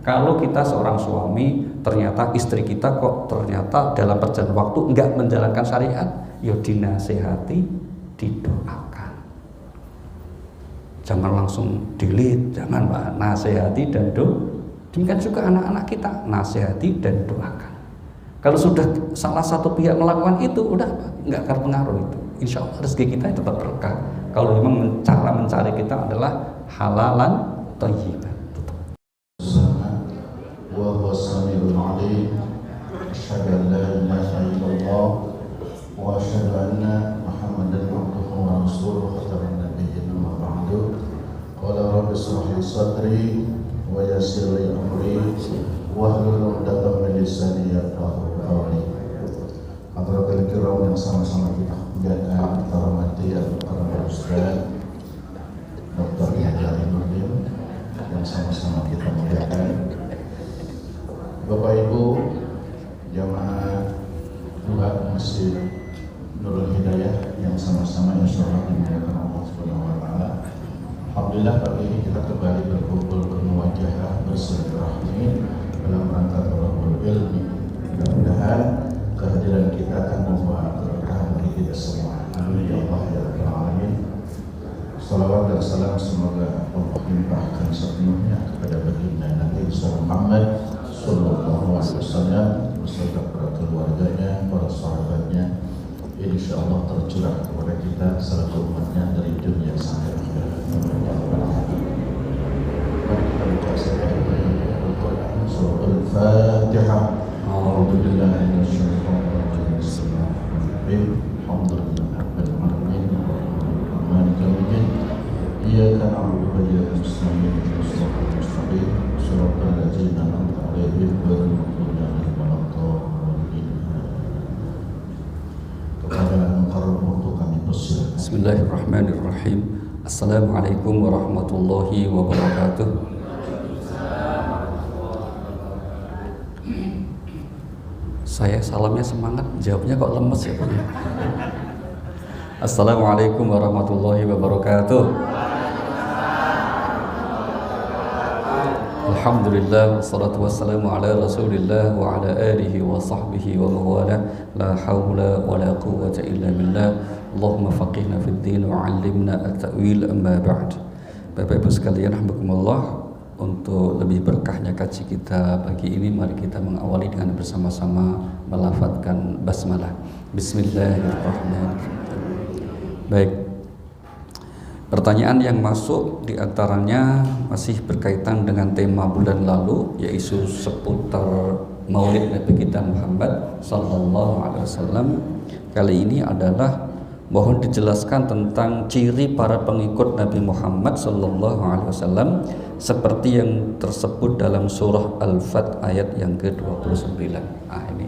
Kalau kita seorang suami, ternyata istri kita kok ternyata dalam perjalanan waktu enggak menjalankan syariat, ya dinasehati, didoakan. Jangan langsung delete, jangan Pak, nasihati dan demikian juga anak-anak kita, nasihati dan doakan. Kalau sudah salah satu pihak melakukan itu, udah nggak akan pengaruh itu. Insya Allah rezeki kita tetap berkah. Kalau memang cara mencari kita adalah halalan thayyiban. Wa huwa samiul alim. Asyhadu an la ilaha illallah wa asyhadu anna Muhammadan abduhu wa rasuluhu khataman nabiyyin wa ba'du. Qala rabbi ishrah li sadri wa yassir li amri wahlul 'uqdatam min lisani yafqahu qawli. Hadirin kiram yang sama-sama kita muliakan, kita hormati para ustaz, Dr. Hajar Nurdin yang sama-sama kita muliakan. Bapak Ibu jamaah dua Masjid Nurul Hidayah yang sama-sama insyaallah dimuliakan Allah Subhanahu wa taala. Alhamdulillah pagi ini kita kembali berkumpul bermuwajahah bersilaturahmi dalam rangka thalabul ilmi. Mudah-mudahan kehadiran kita akan membawa keberkahan bagi kita semua. Amin ya Allah ya rabbal alamin. Salawat dan salam semoga Allah limpahkan sepenuhnya kepada baginda Nabi Muhammad sallallahu alaihi wasallam beserta para keluarganya, para sahabatnya, insyaallah tercurah kepada kita serta umatnya dari dunia sampai akhirat. Mari kita baca Al-Quran surah Al-Fatihah. A'udzu billahi minasyaitonir rajim. Bismillahirrahmanirrahim. Alhamdulillahirabbil alamin. Maliki yaumiddin. Iyyaka na'budu wa iyyaka nasta'in. Ihdinas mustaqim. Shiratal ladzina an'amta 'alaihim ghairil maghdubi 'alaihim waladdallin. Kepada mukarram waktu kami persilakan. Bismillahirrahmanirrahim. Assalamualaikum warahmatullahi wabarakatuh. Saya salamnya semangat, jawabnya kok lemes ya Pak. Assalamualaikum warahmatullahi wabarakatuh. Alhamdulillah, wassalatu wassalamu ala rasulillah wa ala alihi wa sahbihi wa mawala. La hawla wa la quwwata illa billah. Allahumma faqihna fid din wa 'allimna at-ta'wil, amma ba'd. Bapak Ibu sekalian rahimakumullah, untuk lebih berkahnya kaji kita pagi ini, mari kita mengawali dengan bersama-sama melafadzkan basmalah. Bismillahirrahmanirrahim. Baik. Pertanyaan yang masuk diantaranya masih berkaitan dengan tema bulan lalu, yaitu seputar Maulid Nabi kita Muhammad sallallahu alaihi wasallam. Kali ini adalah mohon dijelaskan tentang ciri para pengikut Nabi Muhammad sallallahu alaihi wasallam seperti yang tersebut dalam surah Al-Fat ayat yang ke-29. Ini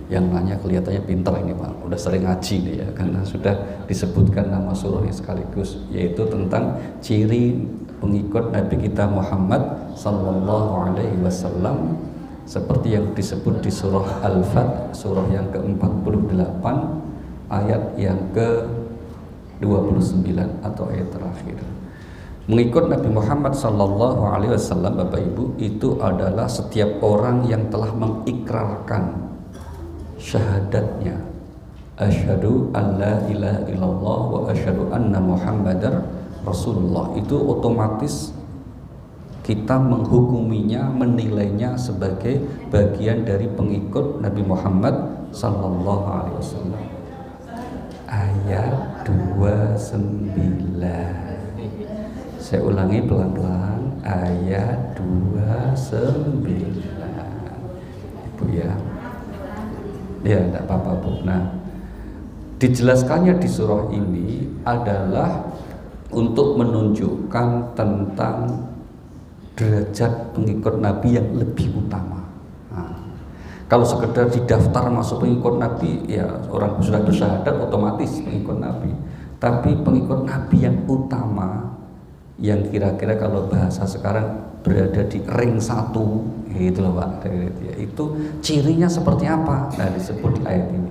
yang nanya kelihatannya pintar ini Pak, udah sering ngaji nih ya, karena sudah disebutkan nama surahnya sekaligus, yaitu tentang ciri pengikut Nabi kita Muhammad sallallahu alaihi wasallam seperti yang disebut di surah Al-Fat, surah yang ke-48 ayat yang ke-29 atau ayat terakhir. Mengikut Nabi Muhammad sallallahu alaihi wasallam, Bapak Ibu, itu adalah setiap orang yang telah mengikrarkan syahadatnya, asyhadu an la ilaha illallah wa asyhadu anna muhammadar rasulullah. Itu otomatis kita menghukuminya, menilainya sebagai bagian dari pengikut Nabi Muhammad sallallahu alaihi wasallam. Ayat 29. Saya ulangi pelan-pelan, ayat 29. Ibu ya. Ya, tidak apa-apa Bu. Nah, dijelaskannya di surah ini adalah untuk menunjukkan tentang derajat pengikut Nabi yang lebih utama. Nah, kalau sekedar didaftar masuk pengikut Nabi, ya orang sudah bersyahadat otomatis pengikut Nabi. Tapi pengikut Nabi yang utama, yang kira-kira kalau bahasa sekarang berada di ring 1, gitu loh Pak. Itu cirinya seperti apa? Nah, disebut di ayat ini.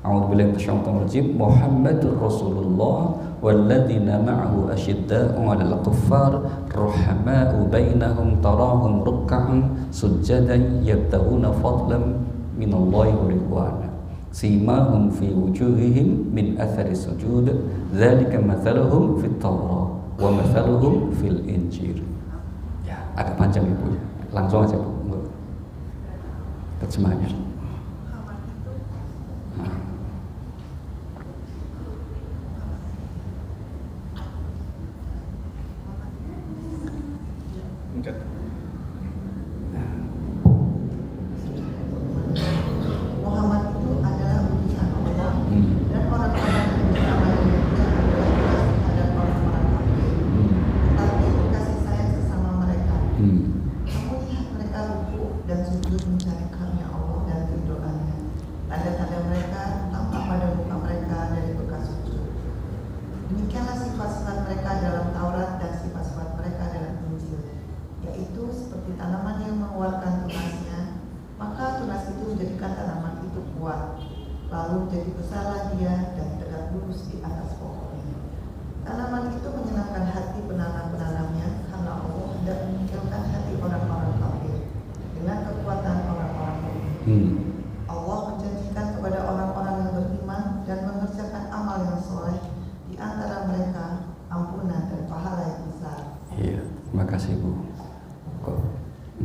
A'udzubillahi minasyaitonir rajim. Muhammadur Rasulullah walladzina ma'ahu asyidda'u 'alal kuffar rahama'u bainahum tarahum ruk'an sujjadan yabtaghuna fadlan minallahi wa ridwana simahum fi wujuhihim min athari sujud dzalika mathaluhum fit Taurah wa mathaluhum fil Injil. Ya, agak panjang Ibu ya. Langsung aja Bu. Terjemahnya. Lalu jadi besarlah dia dan tegak lurus di atas pokoknya. Tanaman itu menyenangkan hati penanam-penanamnya karena Allah hendak meninggalkan hati orang-orang kafir dengan kekuatan orang-orang mukmin. Allah menjanjikan kepada orang-orang yang beriman dan mengerjakan amal yang soleh di antara mereka ampunan dan pahala yang besar. Iya, terima kasih Bu. Kok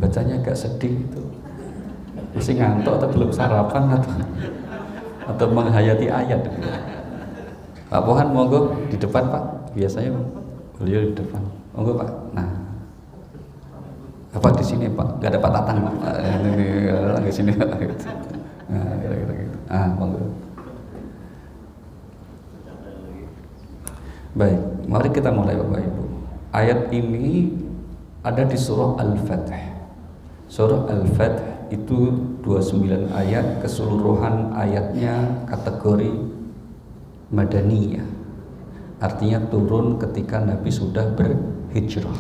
bacanya agak sedih itu? Masih ngantuk atau belum sarapan atau menghayati ayat? Pak Pohan monggo di depan Pak, biasanya beliau di depan. Monggo Pak. Nah, apa di sini Pak? Gak ada Pak Tatang Pak. Ini lagi sini Pak. Nah, kira-kira gitu. Monggo. Baik, mari kita mulai Bapak Ibu. Ayat ini ada di surah Al-Fath. Surah Al-Fath itu 29 ayat, keseluruhan ayatnya kategori Madaniyah, artinya turun ketika Nabi sudah berhijrah.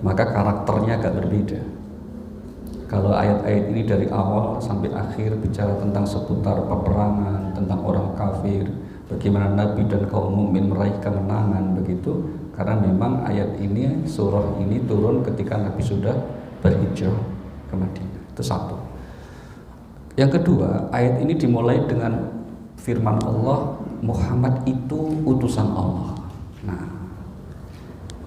Maka karakternya agak berbeda. Kalau ayat-ayat ini dari awal sampai akhir bicara tentang seputar peperangan, tentang orang kafir, bagaimana Nabi dan kaum mukmin meraih kemenangan begitu, karena memang ayat ini, surah ini turun ketika Nabi sudah berhijrah ke Madinah. Itu satu. Yang kedua, ayat ini dimulai dengan firman Allah, Muhammad itu utusan Allah. Nah,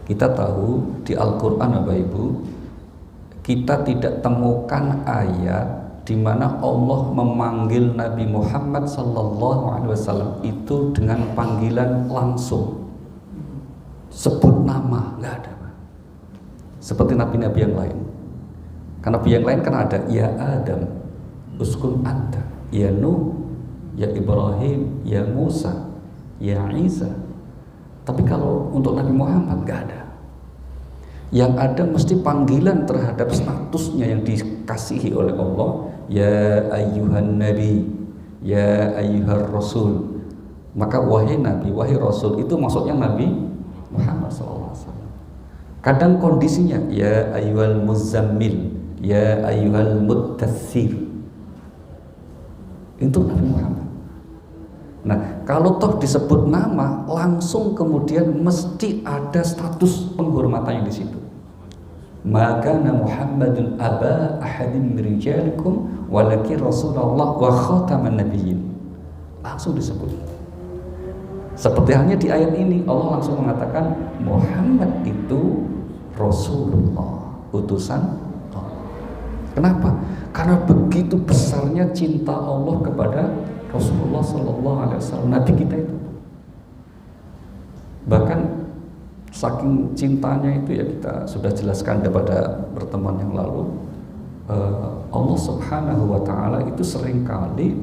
kita tahu di Al-Quran Bapak Ibu, kita tidak temukan ayat di mana Allah memanggil Nabi Muhammad SAW itu dengan panggilan langsung, sebut nama, nggak ada. Seperti nabi-nabi yang lain. Karena nabi yang lain kan ada, ya Adam, uskun anta, ya Nuh, ya Ibrahim, ya Musa, ya Isa. Tapi kalau untuk Nabi Muhammad nggak ada. Yang ada mesti panggilan terhadap statusnya yang dikasihi oleh Allah, ya ayyuhan nabi, ya ayyuhar rasul. Maka wahai nabi, wahai rasul, itu maksudnya Nabi Muhammad SAW. Kadang kondisinya ya ayyuhal muzammil, ya ayyuhal muttatsir, itu Nabi Muhammad. Nah, kalau toh disebut nama, langsung kemudian mesti ada status penghormatannya di situ. Maka Muhammadun aba ahadim rijalikum walakin Rasulullah wa khataman nabiyyin. Langsung disebut. Seperti halnya di ayat ini, Allah langsung mengatakan Muhammad itu Rasulullah, utusan Allah. Kenapa? Karena begitu besarnya cinta Allah kepada Rasulullah SAW, Nabi kita itu. Bahkan saking cintanya itu, ya kita sudah jelaskan pada pertemuan yang lalu, Allah Subhanahu wa Ta'ala itu seringkali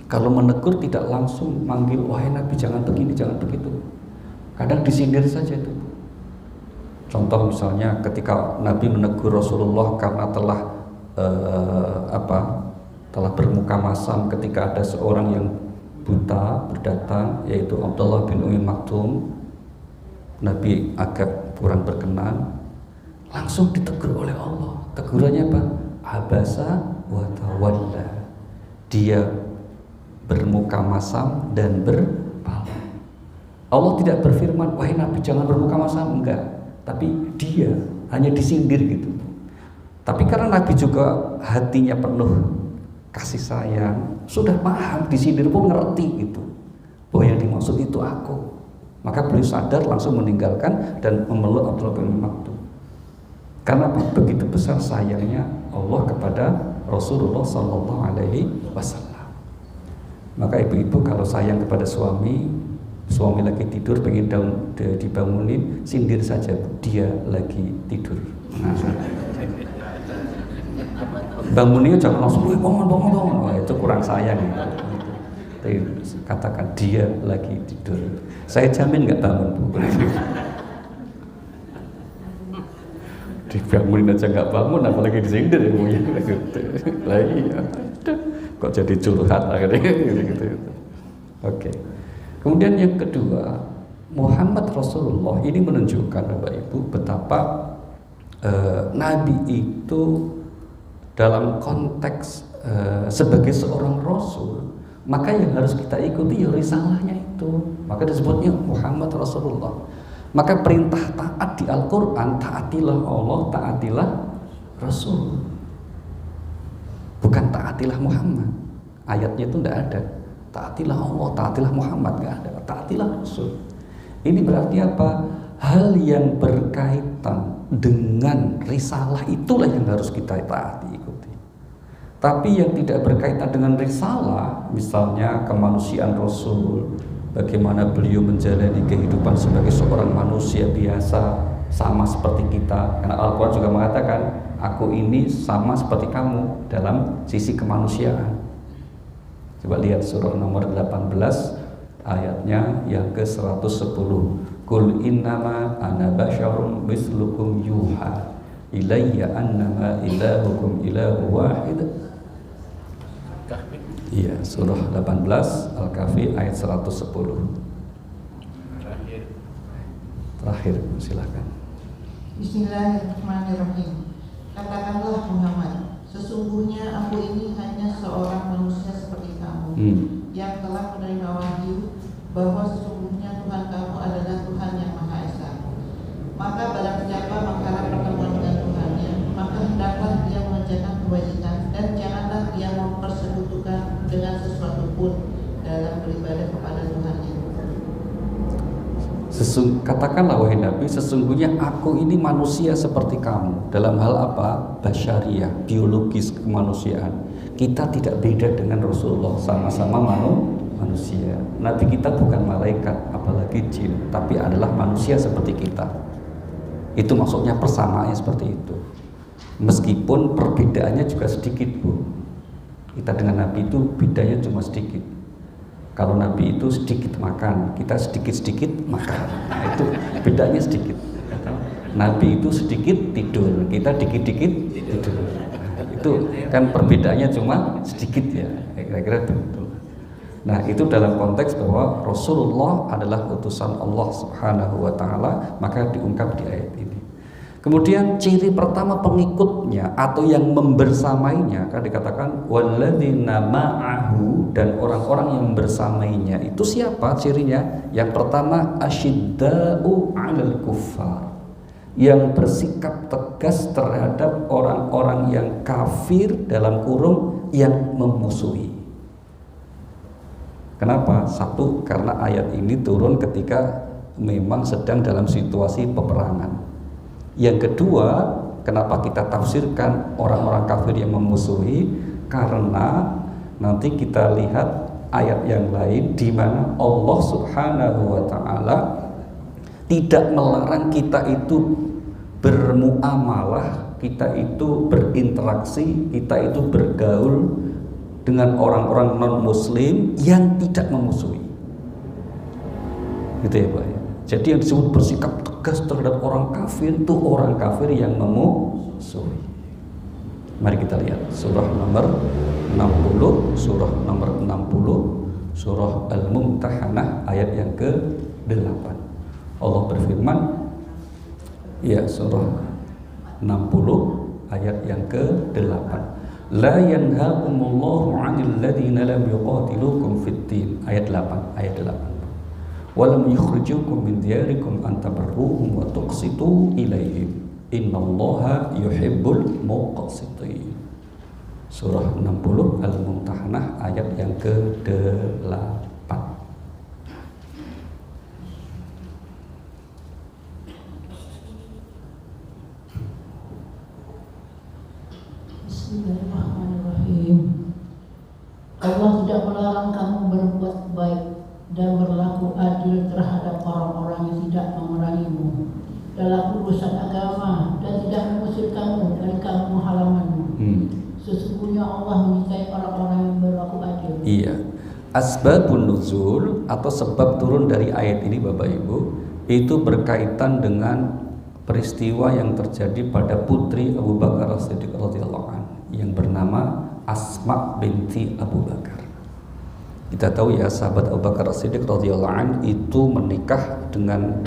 kalau menegur tidak langsung manggil, wahai Nabi jangan begini, jangan begitu. Kadang disindir saja itu. Contoh misalnya ketika Nabi menegur Rasulullah karena telah telah bermuka masam ketika ada seorang yang buta berdatang, yaitu Abdullah bin Umi Maktum. Nabi agak kurang berkenan, langsung ditegur oleh Allah. Tegurannya apa? Abasa wa tawalla. Dia bermuka masam dan berpaling. Allah tidak berfirman, wahai Nabi jangan bermuka masam, enggak. Tapi dia hanya disindir gitu. Tapi karena Nabi juga hatinya penuh kasih sayang, sudah paham, disindir pun ngerti gitu, bahwa yang dimaksud itu aku. Maka beliau sadar, langsung meninggalkan dan memeluk Abdullah bin Maktum. Karena begitu besar sayangnya Allah kepada Rasulullah Sallallahu Alaihi Wasallam. Maka ibu-ibu kalau sayang kepada suami lagi tidur pengen dibangunin, sindir saja, dia lagi tidur. Nah, bangunnya jangan langsung bangun. Oh, itu kurang sayang gitu. Tapi katakan dia lagi tidur, saya jamin nggak bangun bu. Dibangunin aja nggak bangun, apalagi disindir ya bu ya. Lah iya, kok jadi curhat akhirnya gitu. Oke. Kemudian yang kedua, Muhammad Rasulullah ini menunjukkan Bapak Ibu betapa Nabi itu dalam konteks sebagai seorang Rasul, maka yang harus kita ikuti ya risalahnya itu. Maka disebutnya Muhammad Rasulullah. Maka perintah taat di Al-Quran, taatilah Allah, taatilah Rasul, bukan taatilah Muhammad. Ayatnya itu tidak ada. Taatilah Allah, taatilah Muhammad, tidak ada. Taatilah Rasul. Ini berarti apa? Hal yang berkaitan dengan risalah itulah yang harus kita taati, ikuti. Tapi yang tidak berkaitan dengan risalah, misalnya kemanusiaan Rasul, bagaimana beliau menjalani kehidupan sebagai seorang manusia biasa, sama seperti kita. Karena Al-Quran juga mengatakan, aku ini sama seperti kamu dalam sisi kemanusiaan. Coba lihat surah nomor 18 ayatnya yang ke-110. Qul innama ana basyarum mislukum yuha ilayya annama ilahukum ilahu wahid. Iya, surah 18 Al-Kahfi ayat 110. Terakhir, silakan. Bismillahirrahmanirrahim. Katakanlah Muhammad, sesungguhnya aku ini hanya seorang manusia seperti kamu, yang telah menerima wahyu bahwa sesungguhnya Tuhan kamu adalah Tuhan yang Maha Esa. Maka barang siapa mengharap pertemuan dengan Tuhannya, maka hendaklah dia mengerjakan kewajiban dan janganlah dia mempersekutukan dengan sesuatu pun dalam beribadah kepada Tuhannya. Katakanlah wahai Nabi, sesungguhnya aku ini manusia seperti kamu. Dalam hal apa? Basyariah, biologis kemanusiaan. Kita tidak beda dengan Rasulullah, sama-sama manusia. Nabi kita bukan malaikat, apalagi jin, tapi adalah manusia seperti kita. Itu maksudnya persamaannya seperti itu. Meskipun perbedaannya juga sedikit bu. Kita dengan Nabi itu bedanya cuma sedikit. Kalau Nabi itu sedikit makan, kita sedikit-sedikit makan. Nah, itu bedanya sedikit. Nabi itu sedikit tidur, kita dikit-dikit tidur. Itu kan perbedaannya cuma sedikit ya, kira-kira begitu. Nah, itu dalam konteks bahwa Rasulullah adalah utusan Allah Subhanahu wa taala, maka diungkap di ayat ini. Kemudian ciri pertama pengikutnya atau yang membersamainya kan dikatakan walladzina ma'ahu, dan orang-orang yang bersamainya itu siapa cirinya? Yang pertama asyidda'u 'alal kuffar, yang bersikap tegas terhadap orang-orang yang kafir dalam kurung yang memusuhi. Kenapa? Satu, karena ayat ini turun ketika memang sedang dalam situasi peperangan. Yang kedua, kenapa kita tafsirkan orang-orang kafir yang memusuhi? Karena nanti kita lihat ayat yang lain di mana Allah Subhanahu wa taala tidak melarang kita itu bermuamalah, kita itu berinteraksi, kita itu bergaul dengan orang-orang non-muslim yang tidak memusuhi. Gitu ya Pak ya. Jadi yang disebut bersikap tegas terhadap orang kafir itu orang kafir yang memusuhi. Mari kita lihat surah nomor 60, surah nomor 60, surah Al-Mumtahanah ayat yang ke-8. Allah berfirman, ya surah 60 ayat yang ke-8. La yanhaakumullahu 'anil ladzina lam yuqatilukum fid din. Ayat 8. Walam yukhrijukum min diyarikum an tabarruhum wa tuqsitu ilaihim. Innallaha yuhibbul muqsitin. Surah 60 Al-Mumtahanah ayat yang ke-8. Bismillahirrahmanirrahim. Allah tidak melarang kamu berbuat baik dan berlaku adil terhadap orang-orang yang tidak memerangimu dalam urusan agama dan tidak mengusir kamu dari kampung halamanmu. Sesungguhnya Allah menyintai orang-orang yang berlaku adil. Iya. Asbabun nuzul atau sebab turun dari ayat ini Bapak Ibu itu berkaitan dengan peristiwa yang terjadi pada putri Abu Bakar As-Siddiq radhiyallahu anhu yang bernama Asma binti Abu Bakar. Kita tahu ya, sahabat Abu Bakar As-Siddiq radhiyallahu anhu itu menikah dengan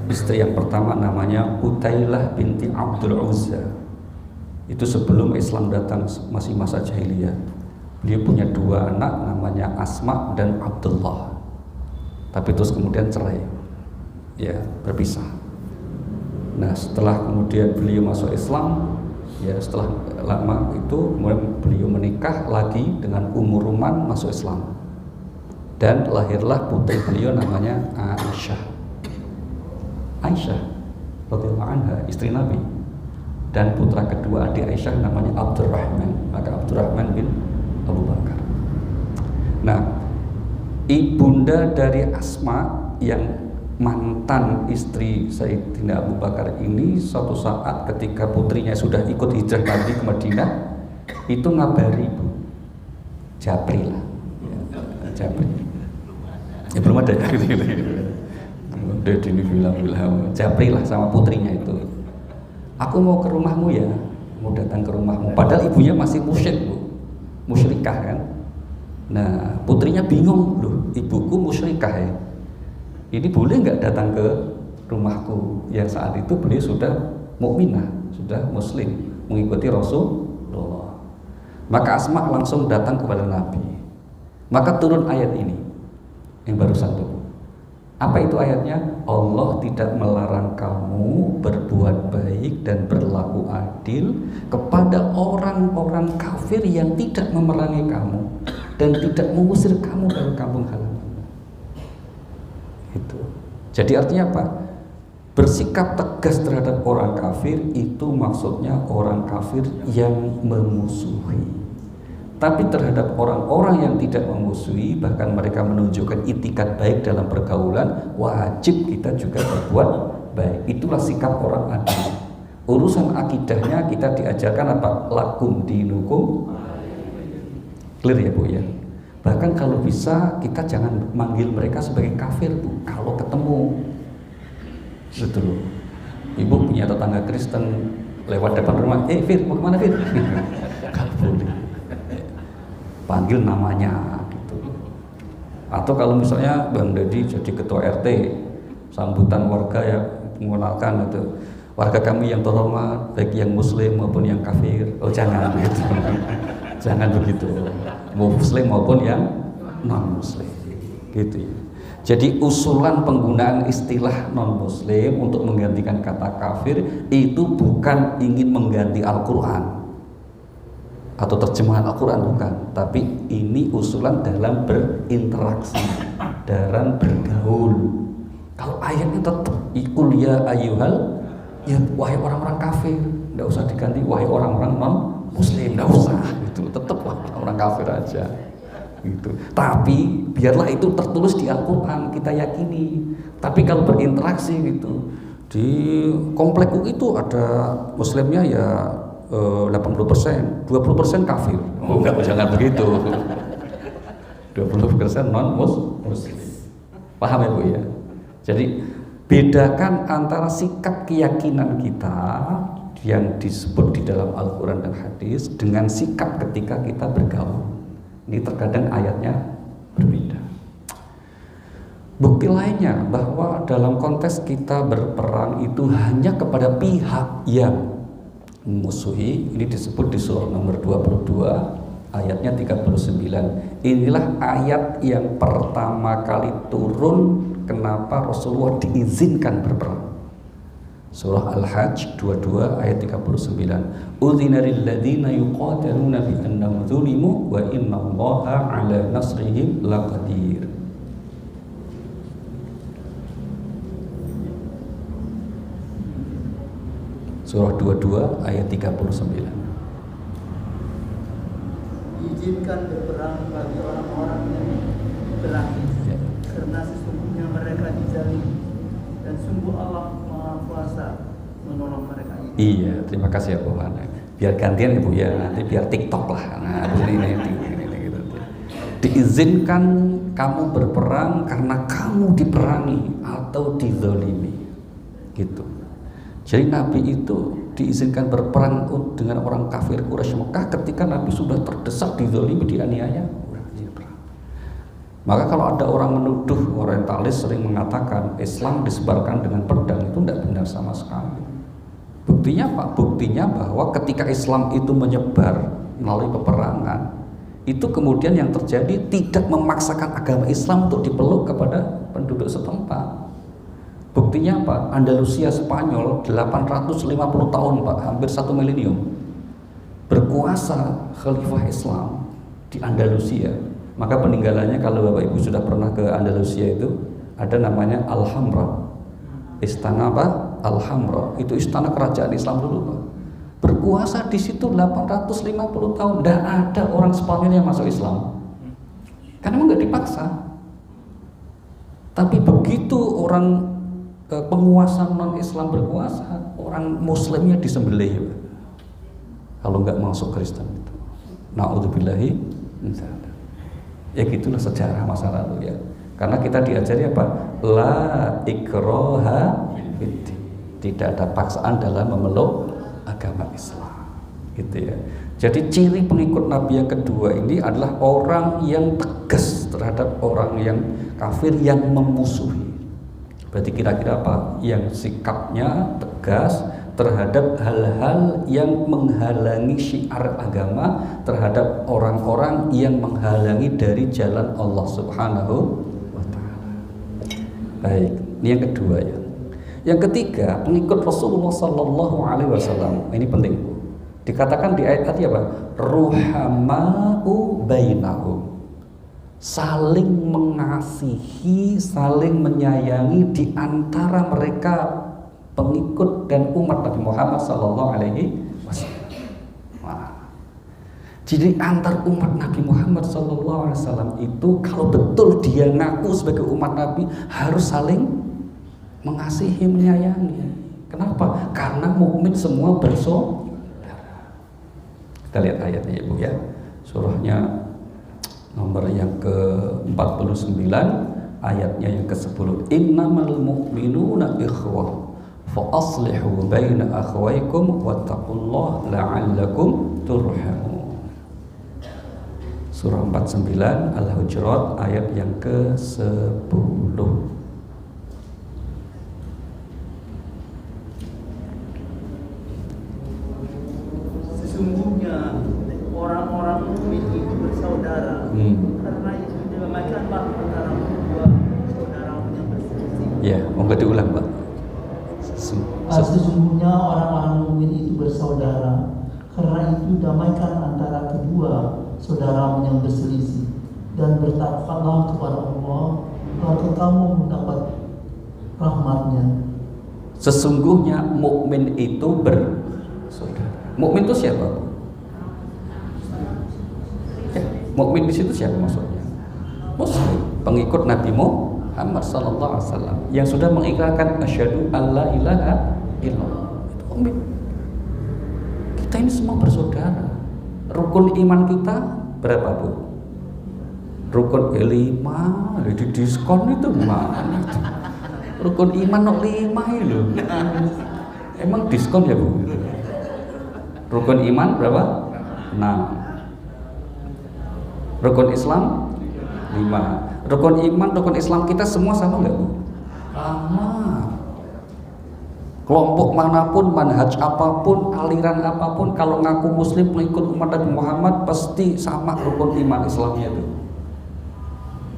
istri yang pertama namanya Utailah binti Abdul Uzza. Itu sebelum Islam datang, masih masa jahiliyah. Beliau punya 2 anak namanya Asma dan Abdullah. Tapi terus kemudian cerai. Ya, berpisah. Nah, setelah kemudian beliau masuk Islam, ya setelah lama itu kemudian beliau menikah lagi dengan Ummu Ruman masuk Islam. Dan lahirlah putri beliau namanya Aisyah radhiyallahu anha, istri Nabi. Dan putra kedua adik Aisyah namanya Abdurrahman, maka Abdurrahman bin Abu Bakar. Nah, ibunda dari Asma yang mantan istri Sayyidina Abu Bakar ini suatu saat ketika putrinya sudah ikut hijrah Nabi ke Madinah, itu ngabari Bu Japri lah, Japri. Ya belum ada ya, udah dini bilang Japri lah sama putrinya itu. Aku mau ke rumahmu ya, mau datang ke rumahmu. Padahal ibunya masih musyrik Bu, musyrikah kan. Nah putrinya bingung, loh ibuku musyrikah ya, ini boleh nggak datang ke rumahku? Yang saat itu beliau sudah mukminah, sudah muslim, mengikuti Rasulullah. Maka Asma langsung datang kepada Nabi. Maka turun ayat ini yang barusan itu. Apa itu ayatnya? Allah tidak melarang kamu berbuat baik dan berlaku adil kepada orang-orang kafir yang tidak memerangi kamu dan tidak mengusir kamu dari kampung halaman. Itu. Jadi artinya apa? Bersikap tegas terhadap orang kafir itu maksudnya orang kafir yang memusuhi. Tapi terhadap orang-orang yang tidak memusuhi, bahkan mereka menunjukkan itikat baik dalam pergaulan, wajib kita juga berbuat baik. Itulah sikap orang adil. Urusan akidahnya kita diajarkan apa? Lakum dinukum. Clear ya Bu ya? Bahkan kalau bisa kita jangan manggil mereka sebagai kafir Bu. Kalau ketemu, betul. Ibu punya tetangga Kristen lewat depan rumah, Fir, mau kemana Fir? Gak boleh. Panggil namanya gitu. Atau kalau misalnya Bang Dedi jadi ketua RT, sambutan warga yang mengenalkan itu, warga kami yang terhormat, baik yang muslim maupun yang kafir. Oh jangan begitu. Jangan begitu. Muslim maupun yang non muslim. Gitu ya. Jadi usulan penggunaan istilah non muslim untuk menggantikan kata kafir itu bukan ingin mengganti Al-Qur'an atau terjemahan Al-Quran, bukan, tapi ini usulan dalam berinteraksi, dalam bergaul. Kalau ayatnya tetap ikul ya ayyuhal, ya wahai orang-orang kafir, tidak usah diganti wahai orang-orang non muslim, tidak usah, itu tetap orang kafir aja gitu. Tapi biarlah itu tertulis di Al-Quran, kita yakini. Tapi kalau berinteraksi gitu, di komplekku itu ada muslimnya ya 80%, 20% kafir. Oh enggak, jangan begitu. 20% non muslim. Paham ya Bu ya? Jadi bedakan antara sikap keyakinan kita yang disebut di dalam Al-Quran dan hadis dengan sikap ketika kita bergaul. Ini terkadang ayatnya berbeda. Bukti lainnya bahwa dalam konteks kita berperang itu hanya kepada pihak yang memusuhi. Ini disebut di surah nomor 22 ayatnya 39. Inilah ayat yang pertama kali turun kenapa Rasulullah diizinkan berperang. Surah Al-Hajj 22 ayat 39. Udzina lil ladzina yuqataluna bi annahum zulimu wa innallaha 'ala nasrihim laqadir. Surah 22 ayat 39. Diizinkan berperang bagi orang-orang yang berlaki, Ya. karena sesungguhnya mereka dizalimi dan sungguh Allah Maha Kuasa menolong mereka itu. Iya, terima kasih ya Tuhan. Biar gantian Ibu ya, nanti biar TikTok lah. Nah, ini gitu. Diizinkan kamu berperang karena kamu diperangi atau dizalimi. Gitu. Jadi Nabi itu diizinkan berperang dengan orang kafir Quraisy Mekah ketika Nabi sudah terdesak, dizalimi, dianiaya. Maka kalau ada orang menuduh orientalis sering mengatakan Islam disebarkan dengan pedang, itu tidak benar sama sekali. Buktinya apa? Buktinya bahwa ketika Islam itu menyebar melalui peperangan, itu kemudian yang terjadi tidak memaksakan agama Islam untuk dipeluk kepada penduduk setempat. Buktinya apa? Andalusia Spanyol 850 tahun Pak, hampir 1 milenium berkuasa khalifah Islam di Andalusia. Maka peninggalannya kalau Bapak Ibu sudah pernah ke Andalusia itu ada namanya Alhambra. Istana apa? Alhambra. Itu istana kerajaan Islam dulu Pak. Berkuasa di situ 850 tahun. Tidak ada orang Spanyol yang masuk Islam. Karena memang nggak dipaksa. Tapi begitu orang penguasa non-Islam berkuasa, orang Muslimnya disembelih. Kalau nggak masuk Kristen itu. Na'udzubillahi min dzalik. Ya gitulah sejarah masa lalu ya. Karena kita diajari apa? La ikraha fiddin. Tidak ada paksaan dalam memeluk agama Islam. Gitu ya. Jadi ciri pengikut Nabi yang kedua ini adalah orang yang tegas terhadap orang yang kafir yang memusuhi. Berarti kira-kira apa? Yang sikapnya tegas terhadap hal-hal yang menghalangi syiar agama, terhadap orang-orang yang menghalangi dari jalan Allah Subhanahu wa ta'ala. Baik, ini yang kedua ya. Yang ketiga, pengikut Rasulullah sallallahu alaihi wasallam. Ini penting. Dikatakan di ayat tadi apa? Ruhamau bainahum. Saling mengasihi, saling menyayangi di antara mereka pengikut dan umat Nabi Muhammad sallallahu alaihi wasallam. Jadi antar umat Nabi Muhammad sallallahu alaihi wasallam itu kalau betul dia ngaku sebagai umat Nabi harus saling mengasihi, menyayangi. Kenapa? Karena mukmin semua bersaudara. Kita lihat ayatnya Ibu ya. Surahnya nomor yang ke-49 ayatnya yang ke-10. Innamal mu'minuna ikhwah fa aslihu baina akhwaykum wattaqullaha la'allakum turhamun. Surah 49 Al-Hujurat ayat yang ke-10. Sesungguhnya orang-orang mukmin itu bersaudara, karena itu dinamakanlah antara kedua saudara yang berselisih. Ya, monggo diulang, Pak. Sesungguhnya orang-orang mukmin itu bersaudara, karena itu damaikan antara kedua saudara yang berselisih, dan bertakwalah kepada Allah agar kamu mendapat rahmatnya. Sesungguhnya mukmin itu bersaudara. Mukmin itu siapa? Ya, mukmin di situ siapa maksudnya? Muslim, pengikut Nabi Muhammad sallallahu alaihi wasallam yang sudah mengikrarkan asyhadu alla ilaha illallah. Itu mukmin. Kita ini semua bersaudara. Rukun iman kita berapa, Bu? Rukun 5, di diskon itu mana? Rukun iman 5 itu. Emang diskon ya, Bu? Rukun iman berapa? 6. Rukun Islam 5. Rukun iman, rukun Islam kita semua sama nggak, Bu? Sama. Kelompok manapun, manhaj apapun, aliran apapun, kalau ngaku muslim mengikut umat Nabi Muhammad pasti sama rukun iman Islamnya itu.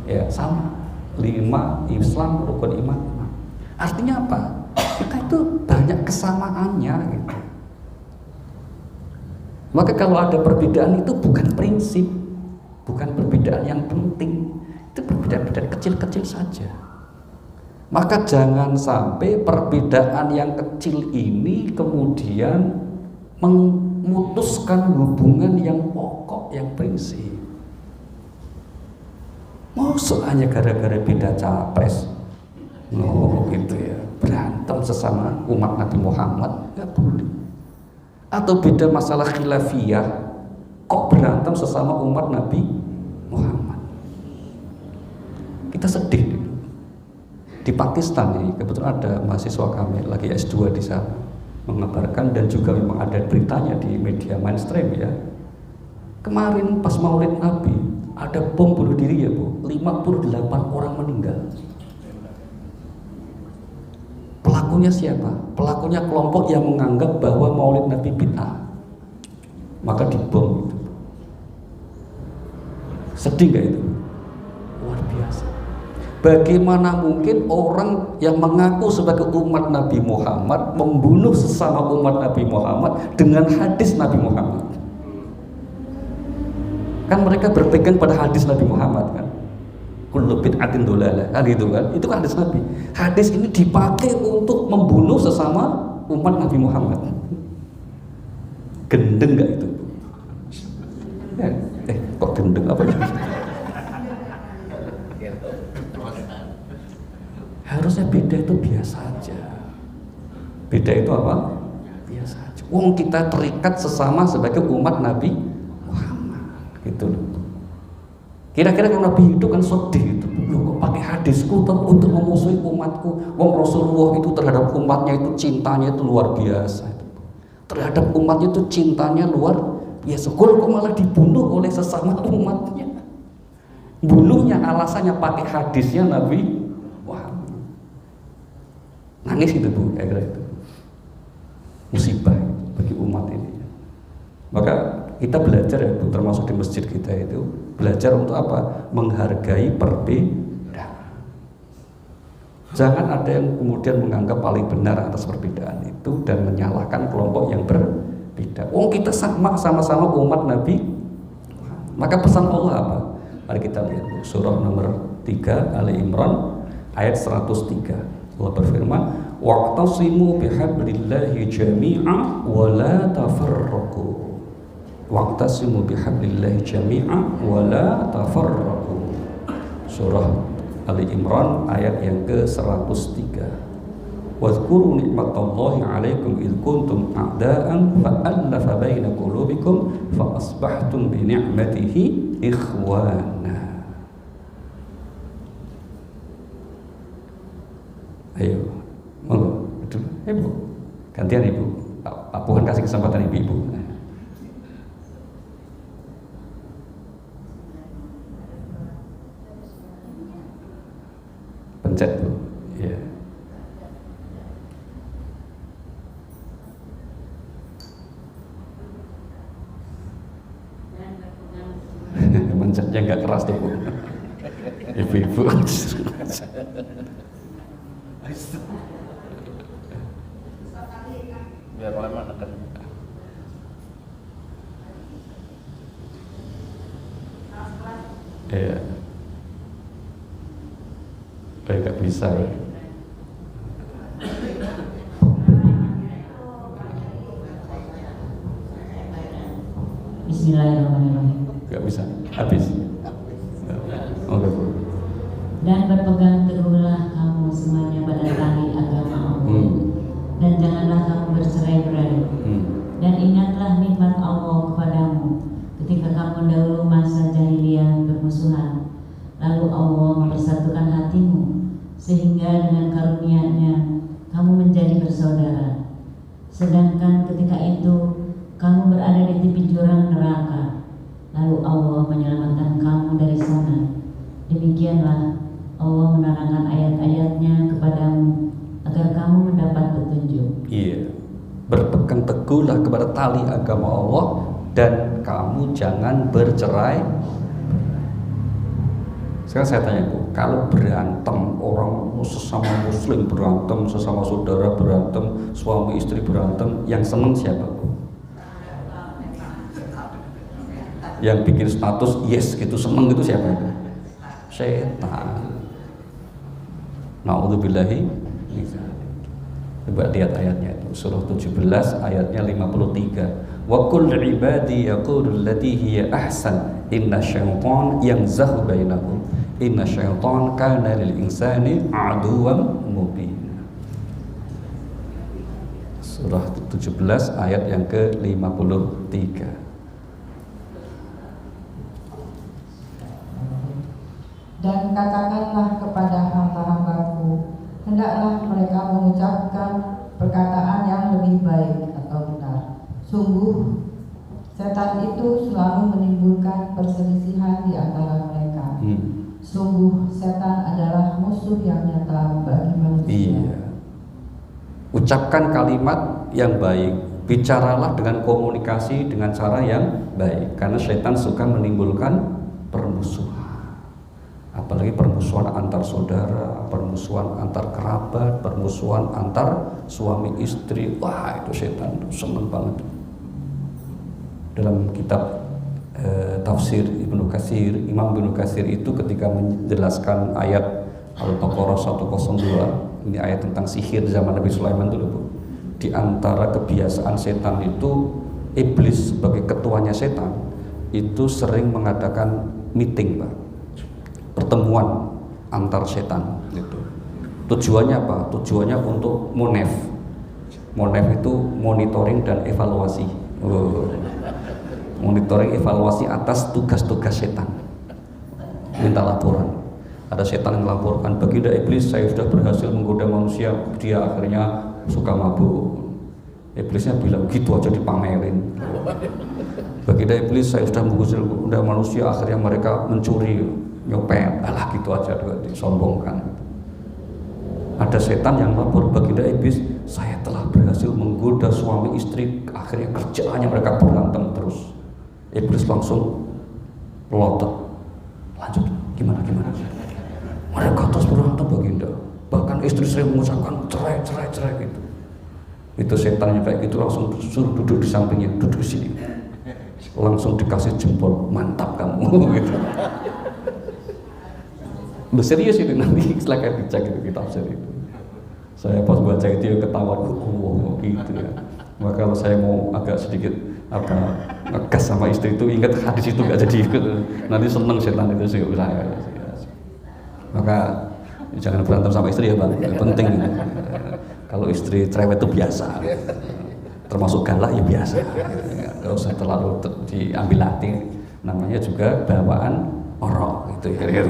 Ya, sama. 5 Islam, rukun iman. Artinya apa? Kita itu banyak kesamaannya gitu. Maka kalau ada perbedaan itu bukan prinsip, bukan perbedaan yang penting. Itu perbedaan-perbedaan kecil-kecil saja. Maka jangan sampai perbedaan yang kecil ini kemudian memutuskan hubungan yang pokok, yang prinsip. Maksud hanya gara-gara beda capres, gitu ya, berantem sesama umat Nabi Muhammad, nggak boleh. Atau beda masalah khilafiyah, kok berantem sesama umat Nabi Muhammad. Kita sedih. Di Pakistan ini kebetulan ada mahasiswa kami lagi S2 di sana mengabarkan, dan juga memang ada beritanya di media mainstream ya. Kemarin pas Maulid Nabi ada bom bunuh diri ya Bu, 58 orang meninggal. Pelakunya siapa? Pelakunya kelompok yang menganggap bahwa Maulid Nabi bid'ah, maka dibom itu. Sedih gak itu? Luar biasa. Bagaimana mungkin orang yang mengaku sebagai umat Nabi Muhammad membunuh sesama umat Nabi Muhammad dengan hadis Nabi Muhammad? Kan mereka berpegang pada hadis Nabi Muhammad kan? Kullu bid'atin dhalalah, kan itu kan? Itu kan hadis Nabi. Hadis ini dipakai untuk membunuh sesama umat Nabi Muhammad. Gendeng gak itu? Kok gendeng apa ya? Harusnya beda itu biasa aja. Beda itu apa? Biasa aja. Wong kita terikat sesama sebagai umat Nabi Muhammad, gitu loh. Kira-kira kalau Nabi hidup kan sedih itu. Loh, kok pakai hadisku untuk memusuhi umatku? Wong Rasulullah itu terhadap umatnya itu cintanya itu luar biasa. Terhadap umatnya itu cintanya luar biasa. Kok malah dibunuh oleh sesama umatnya? Bunuhnya alasannya pakai hadisnya Nabi. Nangis gitu Bu, kira-kira itu musibah bagi umat ini. Maka kita belajar ya Bu, termasuk di masjid kita itu belajar untuk apa? Menghargai perbedaan. Jangan ada yang kemudian menganggap paling benar atas perbedaan itu dan menyalahkan kelompok yang berbeda. Kita sama-sama umat Nabi. Maka pesan Allah apa? Mari kita lihat Bu, surah nomor 3 Ali Imran ayat 103. Allah berfirman, wa'tasimu bihablillahi jami'a wa la tafarraqu. Wa'tasimu bihablillahi jami'a wa la tafarraqu. Surah Ali Imran ayat yang ke-103. Wadhkuru ni'matallahi 'alaikum idh kuntum a'da'an fa'alafa baina qulubikum fa asbahtum bi ni'matihi ikhwana. Ayo, monggo, Ibu, gantian Ibu. Pak Puhan kasih kesempatan Ibu. Pencet Bu, ya. Pencetnya nggak keras tuh Bu. Ibu-ibu. Biar lama nekan. Iya. Nggak bisa ya. Bismillahirrahmanirrahim. Nggak bisa. Habis. Oke Bu. Dan berpegang teguhlah kamu semuanya pada tali agama Allah, dan janganlah kamu bercerai-berai. Dan ingatlah nikmat Allah kepadamu ketika kamu dahulu masa jahiliyah bermusuhan, lalu Allah mempersatukan hatimu sehingga dengan karunia-Nya kamu menjadi bersaudara. Sedangkan ketika itu kamu berada di tepi jurang neraka, lalu Allah menyelamatkan kamu dari sana. Demikianlah Allah menerangkan ayat-ayatnya kepadamu agar kamu mendapat petunjuk. Iya. Berpegang teguhlah kepada tali agama Allah dan kamu jangan bercerai. Sekarang saya tanya Bu, kalau berantem orang sesama muslim berantem, sesama saudara berantem, suami istri berantem, yang seneng siapa Bu? Yang bikin status yes gitu seneng gitu siapa? Setan. Na'udzubillahi. Coba lihat ayatnya itu, surah 17 ayatnya 53. Wa qul ibadi yaqulu allati hiya ahsan inna syaitan yanzahu bainahum inna syaitan kana lil insani aduwwan mubina. Surah 17 ayat yang ke-53. Dan katakanlah kepada hamba-hambaku, hendaklah mereka mengucapkan perkataan yang lebih baik atau benar. Sungguh, setan itu selalu menimbulkan perselisihan di antara mereka. Sungguh, setan adalah musuh yang nyata bagi manusia. Iya. Ucapkan kalimat yang baik, bicaralah dengan komunikasi dengan cara yang baik, karena setan suka menimbulkan permusuhan. Apalagi permusuhan antar saudara, permusuhan antar kerabat, permusuhan antar suami istri. Wah, itu setan seneng banget. Dalam kitab tafsir Ibnu Katsir, Imam Ibnu Katsir itu ketika menjelaskan ayat Al-Baqarah 102, ini ayat tentang sihir zaman Nabi Sulaiman dulu Bu. Di antara kebiasaan setan itu, iblis sebagai ketuanya setan itu sering mengadakan meeting Pak, pertemuan antar setan gitu. Tujuannya apa? Tujuannya untuk monef. Monef itu monitoring dan evaluasi. Monitoring evaluasi atas tugas-tugas setan. Minta laporan. Ada setan yang melaporkan, baginda iblis saya sudah berhasil menggoda manusia, dia akhirnya suka mabuk. Iblisnya bilang gitu aja dipamerin. Baginda iblis saya sudah menggoda manusia, akhirnya mereka mencuri, nyopet, alah gitu aja disombongkan. Ada setan yang lapor, baginda iblis saya telah berhasil menggoda suami istri, akhirnya kerjaannya mereka berantem terus. Iblis langsung melotot, lanjut gimana mereka terus berantem baginda, bahkan istri sering mengucapkan cerai gitu. Itu setan yang kayak gitu langsung suruh duduk di sampingnya, duduk di sini, langsung dikasih jempol, mantap kamu gitu. Serius itu, nanti silahkan dicek itu kitab tafsir itu. Saya pas baca itu ya ketawa, gitu ya. Maka kalau saya mau agak sedikit ngegas sama istri itu, ingat hadis itu gak jadi ikut. Nanti seneng setan itu sih saya. Maka jangan berantem sama istri ya Bang, penting. Kalau istri cerewet itu biasa, termasuk galak ya biasa. Gak usah terlalu diambil hati. Namanya juga bawaan orok gitu ya,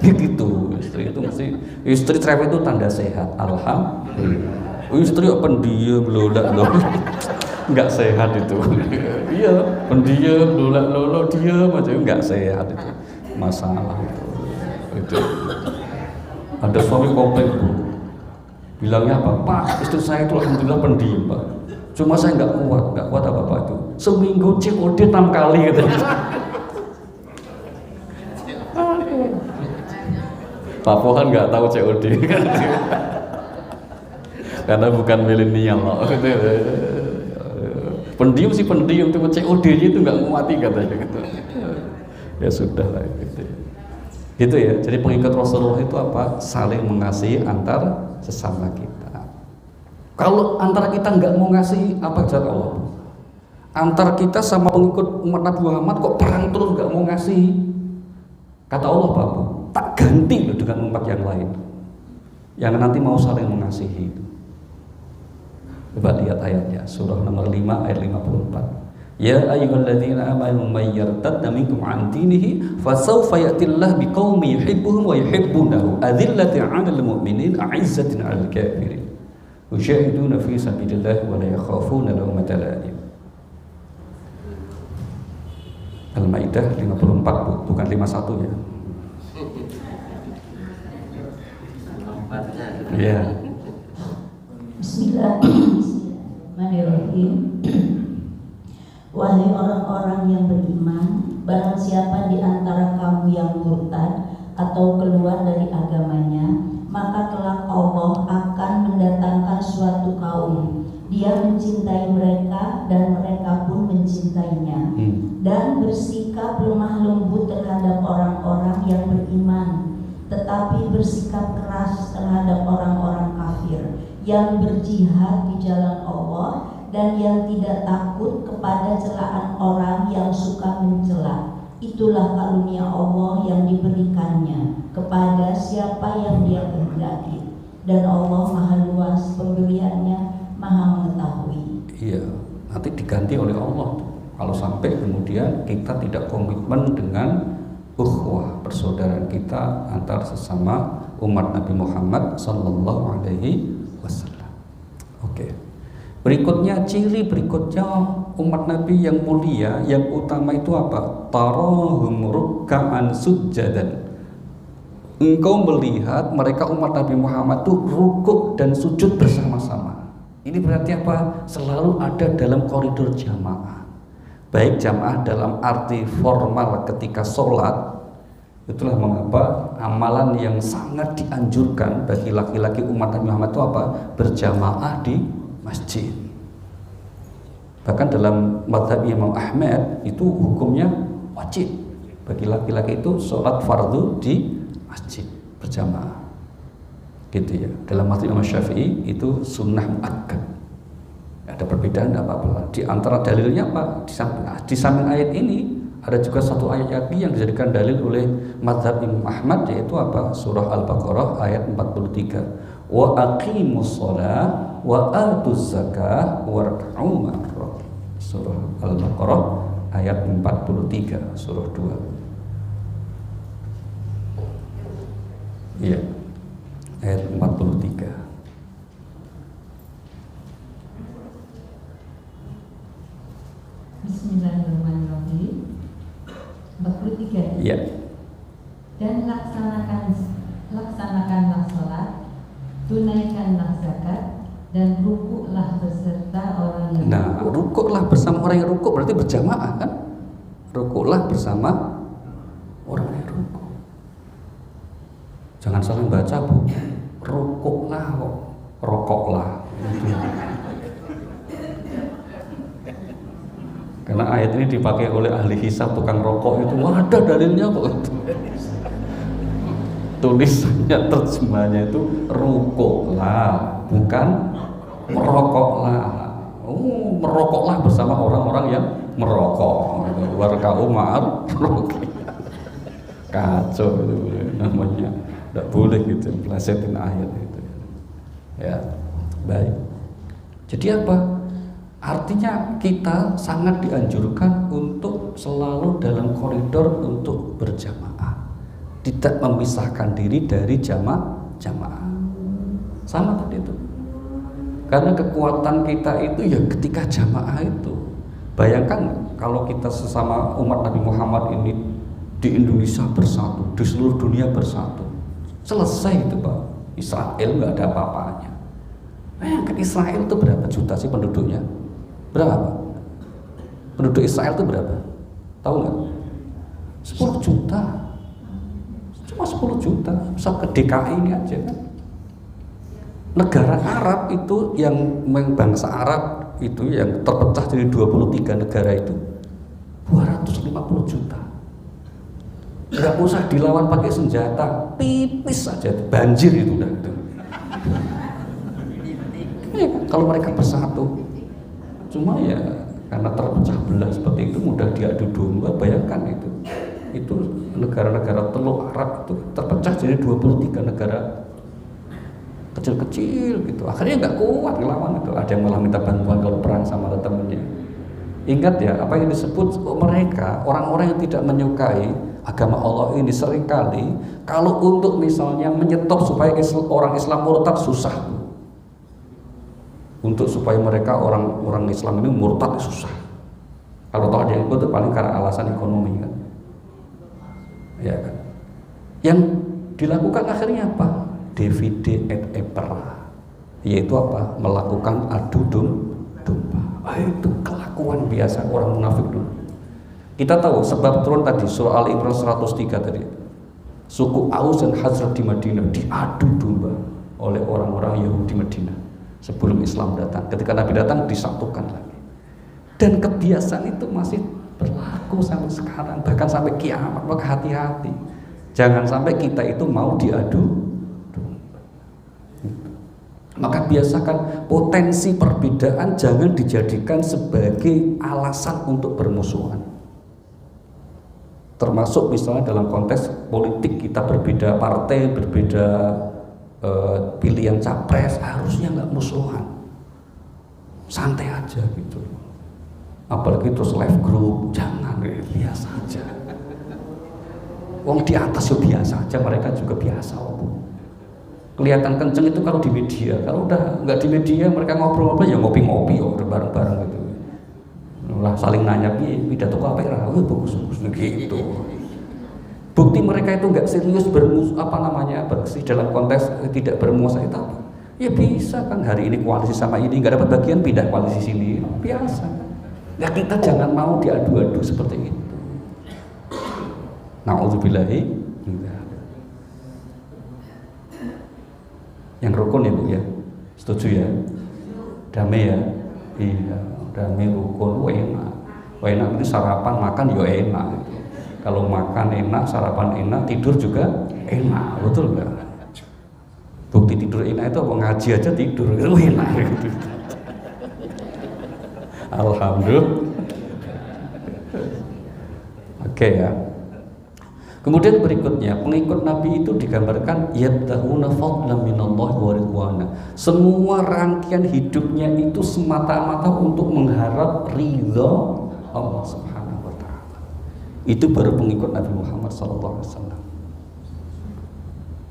gitu. Istri itu mesti, istri cerewet itu tanda sehat. Alhamdulillah. Istri pendiam lolak nggak sehat itu. Iya, pendiam lolak diam aja nggak sehat itu, masalah itu. Ada suami komplain Bu, bilangnya apa? Pak, istri saya itu alhamdulillah pendiam Pak, cuma saya nggak kuat apa itu. Seminggu COD 6 kali gitu. Pak Pohan nggak tahu COD kan? Karena bukan milenial loh. Pendiam sih pendiam, cuma COD-nya itu nggak mati katanya gitu. Ya sudah lah gitu. Gitu ya. Jadi pengikut Rasulullah itu apa? Saling mengasihi antar sesama kita. Kalau antara kita nggak mau ngasih, apa jalan Allah? Antar kita sama pengikut umat Nabi Muhammad kok perang terus nggak mau ngasih? Kata Allah Pak, tak ganti loh dengan umat yang lain yang nanti mau saling mengasihi itu. Coba lihat ayatnya, surah nomor 5 ayat 54. Ya ayyuhalladzina amanu may yartadda minkum an dinihi fasawfa ya'tillahu biqaumin yuhibbuhum wa yuhibbunahu adillatin 'alal mu'minin a'izzatin 'alal kafirin yushahiduna fi sabilillah wa la yakhafuna lawmata la'im. Al-Maidah 54 bukan 51 ya. Iya. Bismillahirrahmanirrahim. Wahai orang-orang yang beriman, barang siapa di antara kamu yang murtad atau keluar dari agamanya, maka kelak Allah akan mendatangkan suatu kaum. Dia mencintai mereka dan mereka pun mencintainya, dan bersikap lemah lembut terhadap orang-orang yang beriman, tetapi bersikap keras terhadap orang-orang kafir yang berjihad di jalan Allah dan yang tidak takut kepada celaan orang yang suka mencela. Itulah karunia Allah yang diberikannya kepada siapa yang Dia kehendaki, dan Allah Maha Luas pemberiannya, Maha mengetahui. Iya, nanti diganti oleh Allah kalau sampai kemudian kita tidak komitmen dengan ukhuwah persaudaraan kita antar sesama umat Nabi Muhammad sallallahu alaihi wasallam. Oke. Berikutnya, ciri berikutnya umat Nabi yang mulia, yang utama itu apa? Tarahum ruk'an sujjadan. Engkau melihat mereka umat Nabi Muhammad itu rukuk dan sujud bersama-sama. Ini berarti apa? Selalu ada dalam koridor jamaah. Baik jamaah dalam arti formal ketika sholat. Itulah mengapa amalan yang sangat dianjurkan bagi laki-laki umat Nabi Muhammad itu apa? Berjamaah di masjid. Bahkan dalam mazhab Imam Ahmad itu hukumnya wajib bagi laki-laki itu sholat fardu di masjid berjamaah, gitu ya. Dalam mazhab Imam Syafi'i itu sunnah muakkad. Ada perbedaan, tidak apa-apa. Di antara dalilnya apa? Di samping ayat ini ada juga satu ayat lagi yang dijadikan dalil oleh mazhab Imam Ahmad, yaitu apa? Surah Al-Baqarah ayat 43. Wa aqimus shalah wa atuz zakah warka'u ma'ar. Surah Al-Baqarah ayat 43, surah 2. Iya. Ayat 43. Bismillahirrahmanirrahim. 43. Iya. Dan laksanakanlah sholat, tunaikanlah zakat, dan rukuklah beserta orang yang Nah, rukuklah bersama orang yang rukuk berarti berjamaah kan? Rukuklah bersama orang yang rukuk. Jangan salah baca, Bu. Rukuklah kok, rokoklah. Karena ayat ini dipakai oleh ahli hisab, tukang rokok itu, wah ada dalilnya kok. Tulisannya, terjemahnya itu rukuklah, bukan merokoklah. Merokoklah bersama orang-orang yang merokok. Warka'u ma'ar roki. Kacau itu namanya. Tidak boleh gitu, plesetin ayat itu. Ya, baik. Jadi apa? Artinya kita sangat dianjurkan untuk selalu dalam koridor untuk berjamaah, tidak memisahkan diri dari jamaah. Sama tadi itu. Karena kekuatan kita itu ya ketika jamaah itu. Bayangkan kalau kita sesama umat Nabi Muhammad ini di Indonesia bersatu, di seluruh dunia bersatu, selesai itu Pak. Israel nggak ada apa-apanya. Bayangkan Israel itu berapa juta sih penduduknya? Berapa? Penduduk Israel itu berapa? Tahu nggak? 10 juta. Cuma 10 juta. Bisa ke DKI ini aja kan. Negara Arab itu yang bangsa Arab itu yang terpecah dari 23 negara itu 250 juta. Nggak usah dilawan pakai senjata, pipis saja banjir itu udah itu. Kalau mereka bersatu, cuma ya karena terpecah belah seperti itu mudah diadu domba. Bayangkan itu negara-negara Teluk Arab itu terpecah jadi 23 negara kecil-kecil gitu. Akhirnya nggak kuat ngelawan itu. Ada yang malah minta bantuan kalau perang sama temennya. Ingat ya, apa yang disebut mereka orang-orang yang tidak menyukai agama Allah ini seringkali kalau untuk misalnya menyetop supaya orang Islam murtad susah. Untuk supaya mereka orang Islam ini murtad susah. Kalau tahu ada yang ikut itu paling karena alasan ekonomi kan. Ya kan. Yang dilakukan akhirnya apa? Divide et impera. yaitu apa? Melakukan adu domba. Itu kelakuan biasa orang munafik dulu. Kita tahu sebab turun tadi surah Al-Imran 103 tadi. Suku Aus dan Khazraj di Madinah diadu domba oleh orang-orang Yahudi Madinah sebelum Islam datang. Ketika Nabi datang disatukan lagi. Dan kebiasaan itu masih berlaku sampai sekarang, bahkan sampai kiamat. Maka hati-hati, jangan sampai kita itu mau diadu domba. Maka biasakan potensi perbedaan jangan dijadikan sebagai alasan untuk bermusuhan. Termasuk misalnya dalam konteks politik, kita berbeda partai, berbeda pilihan capres, harusnya nggak musuhan, santai aja gitu. Apalagi terus live group, jangan, biasa aja. Wong di atas ya biasa aja, mereka juga biasa. Kelihatan kenceng itu kalau di media, kalau udah nggak di media mereka ngobrol-ngobrol ya ngopi-ngopi ya bareng-bareng gitu. Lah saling nanya pidato apa ya, bagus-bagus gitu. Bukti mereka itu nggak serius bersih dalam konteks tidak bermuasa itu apa? Ya bisa kan, hari ini koalisi sama ini nggak dapat bagian pindah koalisi sini, biasa. Ya kita jangan mau diadu-adu seperti itu. Na'udzubillahi. Yang rukun ya Bu ya, setuju ya? Damai ya? Iya, damai rukun, enak. Enak itu sarapan makan ya enak gitu. Kalau makan enak, sarapan enak, tidur juga enak, betul nggak? Bukti tidur enak itu apa? Ngaji aja tidur, itu enak gitu. Alhamdulillah. Oke ya. Kemudian berikutnya, pengikut Nabi itu digambarkan yabtahuna fadlan minallahi wa ridwana. Semua rangkaian hidupnya itu semata-mata untuk mengharap ridha Allah Subhanahu wa taala. Itu baru pengikut Nabi Muhammad SAW.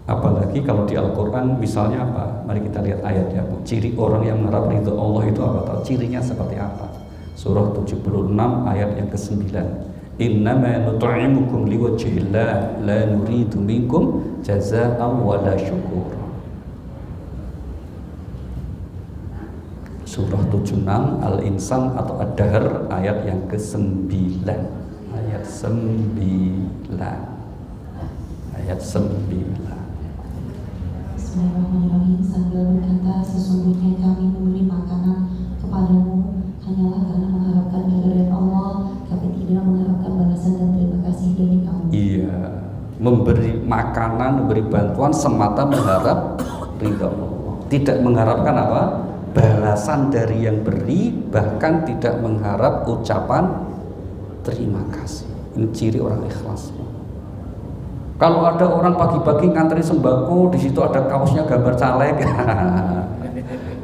Apalagi kalau di Al-Qur'an misalnya apa? Mari kita lihat ayatnya, Bu. Ciri orang yang mengharap ridha Allah itu apa? Tahu cirinya seperti apa? Surah 76 ayat yang ke-9. Innama nut'imukum liwajhillah la nuridu minkum jazaa'an wala syukura. Surah 76 Al-Insan atau Ad-Dahr ayat yang ke-9. Ayat 9. Ayat 9. Bismillahirrahmanirrahim. Sambil berkata, sesungguhnya kami memberi makanan kepadamu hanyalah karena mengharapkan ridha Allah, tapi tidak mengharapkan balasan dan terima kasih dari kamu. Iya, memberi makanan, memberi bantuan semata mengharap ridha Allah. Tidak mengharapkan apa? Balasan dari yang beri, bahkan tidak mengharap ucapan terima kasih. Ini ciri orang ikhlas. Kalau ada orang pagi-pagi ngantri sembako, di situ ada kaosnya gambar caleg,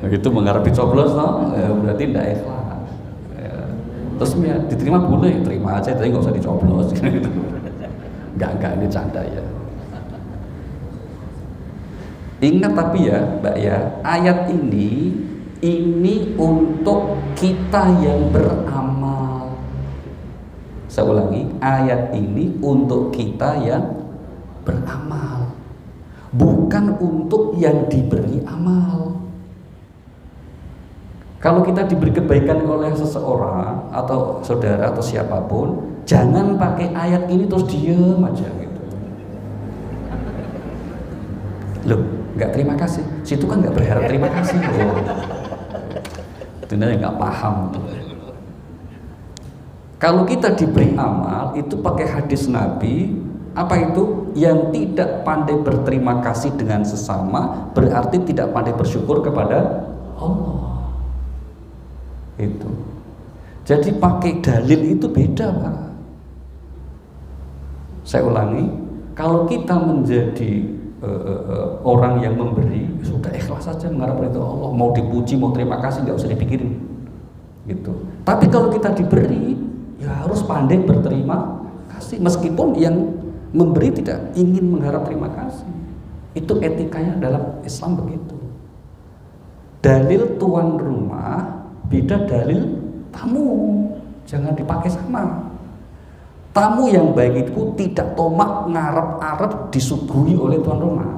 itu mengharap dicoblos, no? Berarti tidak ikhlas. Terus ya, diterima boleh, terima aja, tapi nggak usah dicoblos. Enggak, ini canda ya. Ingat tapi ya, Mbak ya, ayat ini untuk kita yang beramal. Saya ulangi, ayat ini untuk kita yang beramal, bukan untuk yang diberi amal. Kalau kita diberi kebaikan oleh seseorang atau saudara atau siapapun, jangan pakai ayat ini terus diem aja gitu. Loh, nggak terima kasih. Situ kan nggak berharap terima kasih. Oh, itu nggak paham. Kalau kita diberi amal, itu pakai hadis Nabi. Apa itu? Yang tidak pandai berterima kasih dengan sesama berarti tidak pandai bersyukur kepada Allah. Itu. Jadi pakai dalil itu beda, Pak. Saya ulangi, kalau kita menjadi orang yang memberi, sudah ikhlas saja mengharap ridha Allah, mau dipuji, mau terima kasih nggak usah dipikirin. Gitu. Tapi kalau kita diberi, ya harus pandai berterima kasih meskipun yang memberi tidak ingin mengharap terima kasih. Itu etikanya dalam Islam begitu. Dalil tuan rumah beda dalil tamu, jangan dipakai sama. Tamu yang baik itu tidak tomak ngarep-arep disuguhi oleh tuan rumah.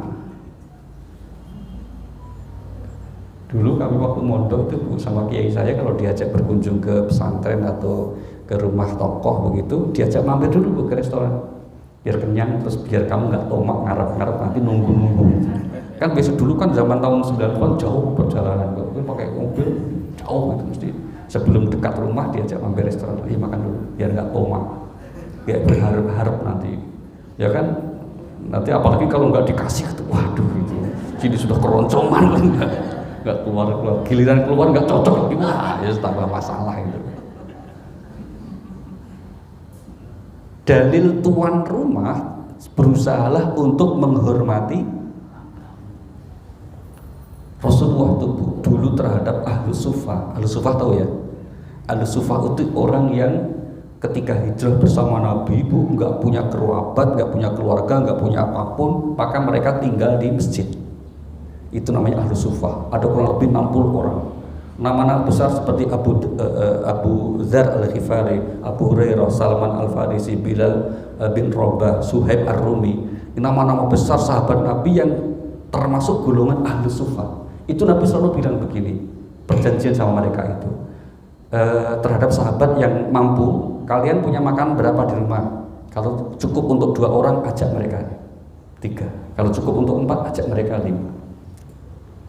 Dulu kami waktu mondok itu Bu, sama kiai saya kalau diajak berkunjung ke pesantren atau ke rumah tokoh begitu, diajak mampir dulu Bu ke restoran. Biar kenyang, terus biar kamu nggak tomak ngarep-ngarep nanti nunggu-nunggu. Kan besok dulu kan zaman tahun 90-an jauh perjalanan, kalau pakai mobil jauh gitu mesti. Sebelum dekat rumah diajak mampir restoran, makan dulu, biar nggak tomak, biar berharap-harap nanti. Ya kan, nanti apalagi kalau nggak dikasih, waduh itu, sini sudah keroncongan kan, nggak keluar, giliran keluar nggak cocok, gimana? Ya tambah masalah itu. Dalil tuan rumah berusahalah untuk menghormati Rasulullah itu dulu terhadap Ahlus Suffah. Ahlus Suffah tahu ya? Ahlus Suffah itu orang yang ketika hijrah bersama Nabi Bu nggak punya kerabat, nggak punya keluarga, nggak punya apapun, maka mereka tinggal di masjid. Itu namanya Ahlus Suffah. Ada kurang lebih 60 orang. Nama-nama besar seperti Abu Dzar Al-Ghifari, Abu Hurairah, Salman Al-Farisi, Bilal bin Rabah, Suhaib Ar-Rumi. Nama-nama besar sahabat Nabi yang termasuk golongan Ahlus Suffah. Itu Nabi selalu bilang begini, perjanjian sama mereka itu terhadap sahabat yang mampu, kalian punya makan berapa di rumah? Kalau cukup untuk 2 orang, ajak mereka 3. Kalau cukup untuk 4, ajak mereka 5.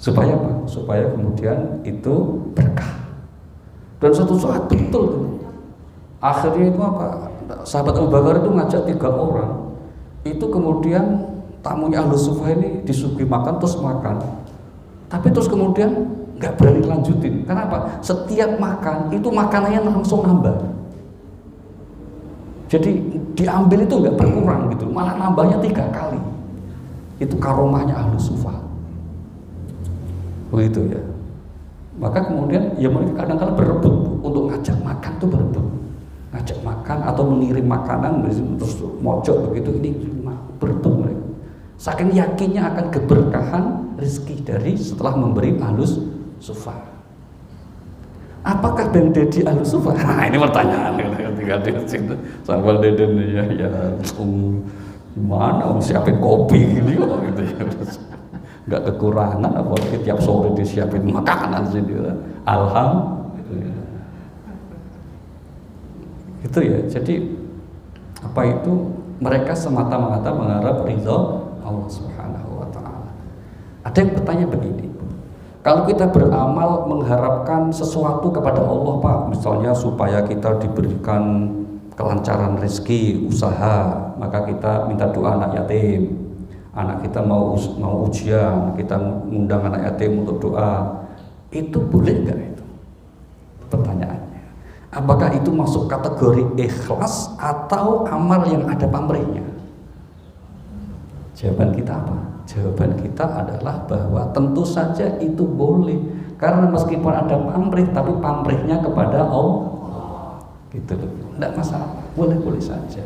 Supaya apa? Supaya kemudian itu berkah. Dan suatu saat betul. Akhirnya itu apa? Sahabat Abu Bakar itu ngajak 3 orang. Itu kemudian tamunya Ahlus Suffah ini disuguhi makan terus makan. Tapi terus kemudian nggak berani lanjutin. Kenapa? Setiap makan itu makanannya langsung nambah. Jadi diambil itu nggak berkurang gitu, malah nambahnya 3 kali. Itu karomahnya Ahlus Suffah. Begitu ya. Maka kemudian ya mereka kadang-kadang berebut untuk ngajak makan tuh berebut. Ngajak makan atau mengirim makanan terus mojok begitu, ini berebut mereka. Saking yakinnya akan keberkahan rezeki dari setelah memberi Ahlus Suffah. Apakah Bang Dedi Ahlus Suffah? Nah, ini pertanyaan ketika di situ Sambal Deden ya gimana siapin kopi gini kok gitu ya. Nggak kekurangan, apalagi tiap sore disiapin makanan sendiri. Alhamdulillah. Itu ya. Jadi apa itu mereka semata-mata mengharap ridho Allah Subhanahu wa Ta'ala. Ada yang bertanya begini, kalau kita beramal mengharapkan sesuatu kepada Allah Pak, misalnya supaya kita diberikan kelancaran rezeki, usaha, maka kita minta doa anak yatim. Anak kita mau ujian, kita ngundang anak yatim untuk doa, itu boleh nggak itu? Pertanyaannya, apakah itu masuk kategori ikhlas atau amal yang ada pamrihnya? Jawaban kita apa? Jawaban kita adalah bahwa tentu saja itu boleh, karena meskipun ada pamrih, tapi pamrihnya kepada Allah, gitu loh, nggak masalah, boleh-boleh saja.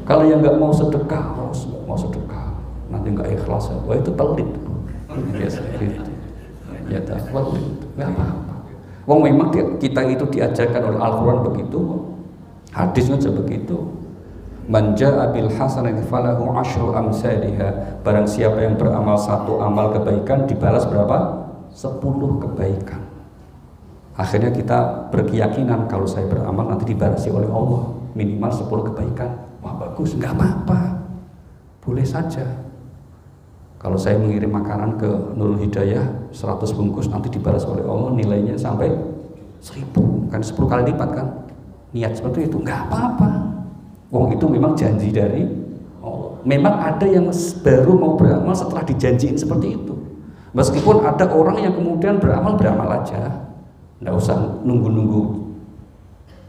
Kalau yang nggak mau sedekah, mau sedekah, nanti nggak ikhlas, wah itu pelit, biasa gitu. Ya tak, nggak apa-apa. Wong memang kita itu diajarkan oleh Al-Quran begitu, hadisnya saja begitu. Man jaa bil hasanati falahu asyru amsalihha. Barang siapa yang beramal 1 amal kebaikan dibalas berapa? 10 kebaikan. Akhirnya kita berkeyakinan kalau saya beramal nanti dibalasi oleh Allah minimal 10 kebaikan. Wah bagus, nggak apa-apa, boleh saja. Kalau saya mengirim makanan ke Nurul Hidayah 100 bungkus nanti dibalas oleh Allah nilainya sampai 1000, kan 10 kali lipat kan. Niat seperti itu nggak apa-apa. Wong itu memang janji dari Allah. Memang ada yang baru mau beramal setelah dijanjiin seperti itu. Meskipun ada orang yang kemudian beramal aja, nggak usah nunggu-nunggu.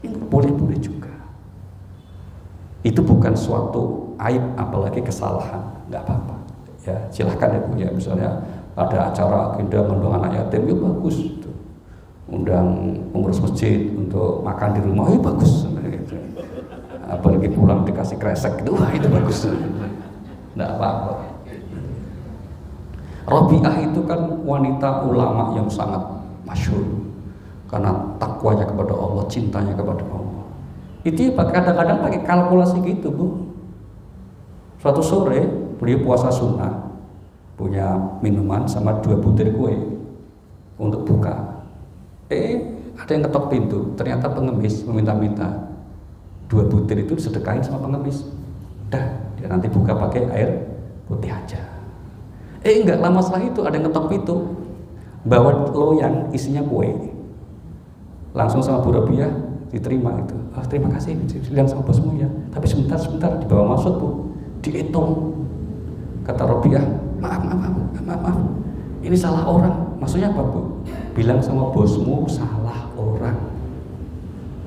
Ini boleh-boleh juga. Itu bukan suatu aib, apalagi kesalahan, nggak apa-apa. Ya silahkan ya Bu ya, misalnya ada acara agenda mengundang anak yatim, ya bagus. Undang pengurus masjid untuk makan di rumah, ya bagus. Gitu. Apalagi pulang dikasih kresek, itu wah itu bagus. Nggak apa-apa. Rabi'ah itu kan wanita ulama yang sangat masyhur karena takwanya kepada Allah, cintanya kepada Allah. Itu kadang-kadang pakai kalkulasi gitu Bu. Suatu sore beliau puasa sunnah, punya minuman sama 2 butir kue untuk buka. Ada yang ketok pintu, ternyata pengemis meminta-minta 2 butir itu sedekahin sama pengemis. Dah, dia nanti buka pakai air putih aja. Enggak lama setelah itu ada yang ketok pintu, bawa loyang isinya kue. Langsung sama Bu Robiah diterima itu. Terima kasih, bilang sama bosmu ya. Tapi sebentar dibawa masuk Bu, dihitung. Kata Robiah, maaf. Ini salah orang. Maksudnya apa Bu? Bilang sama bosmu salah orang.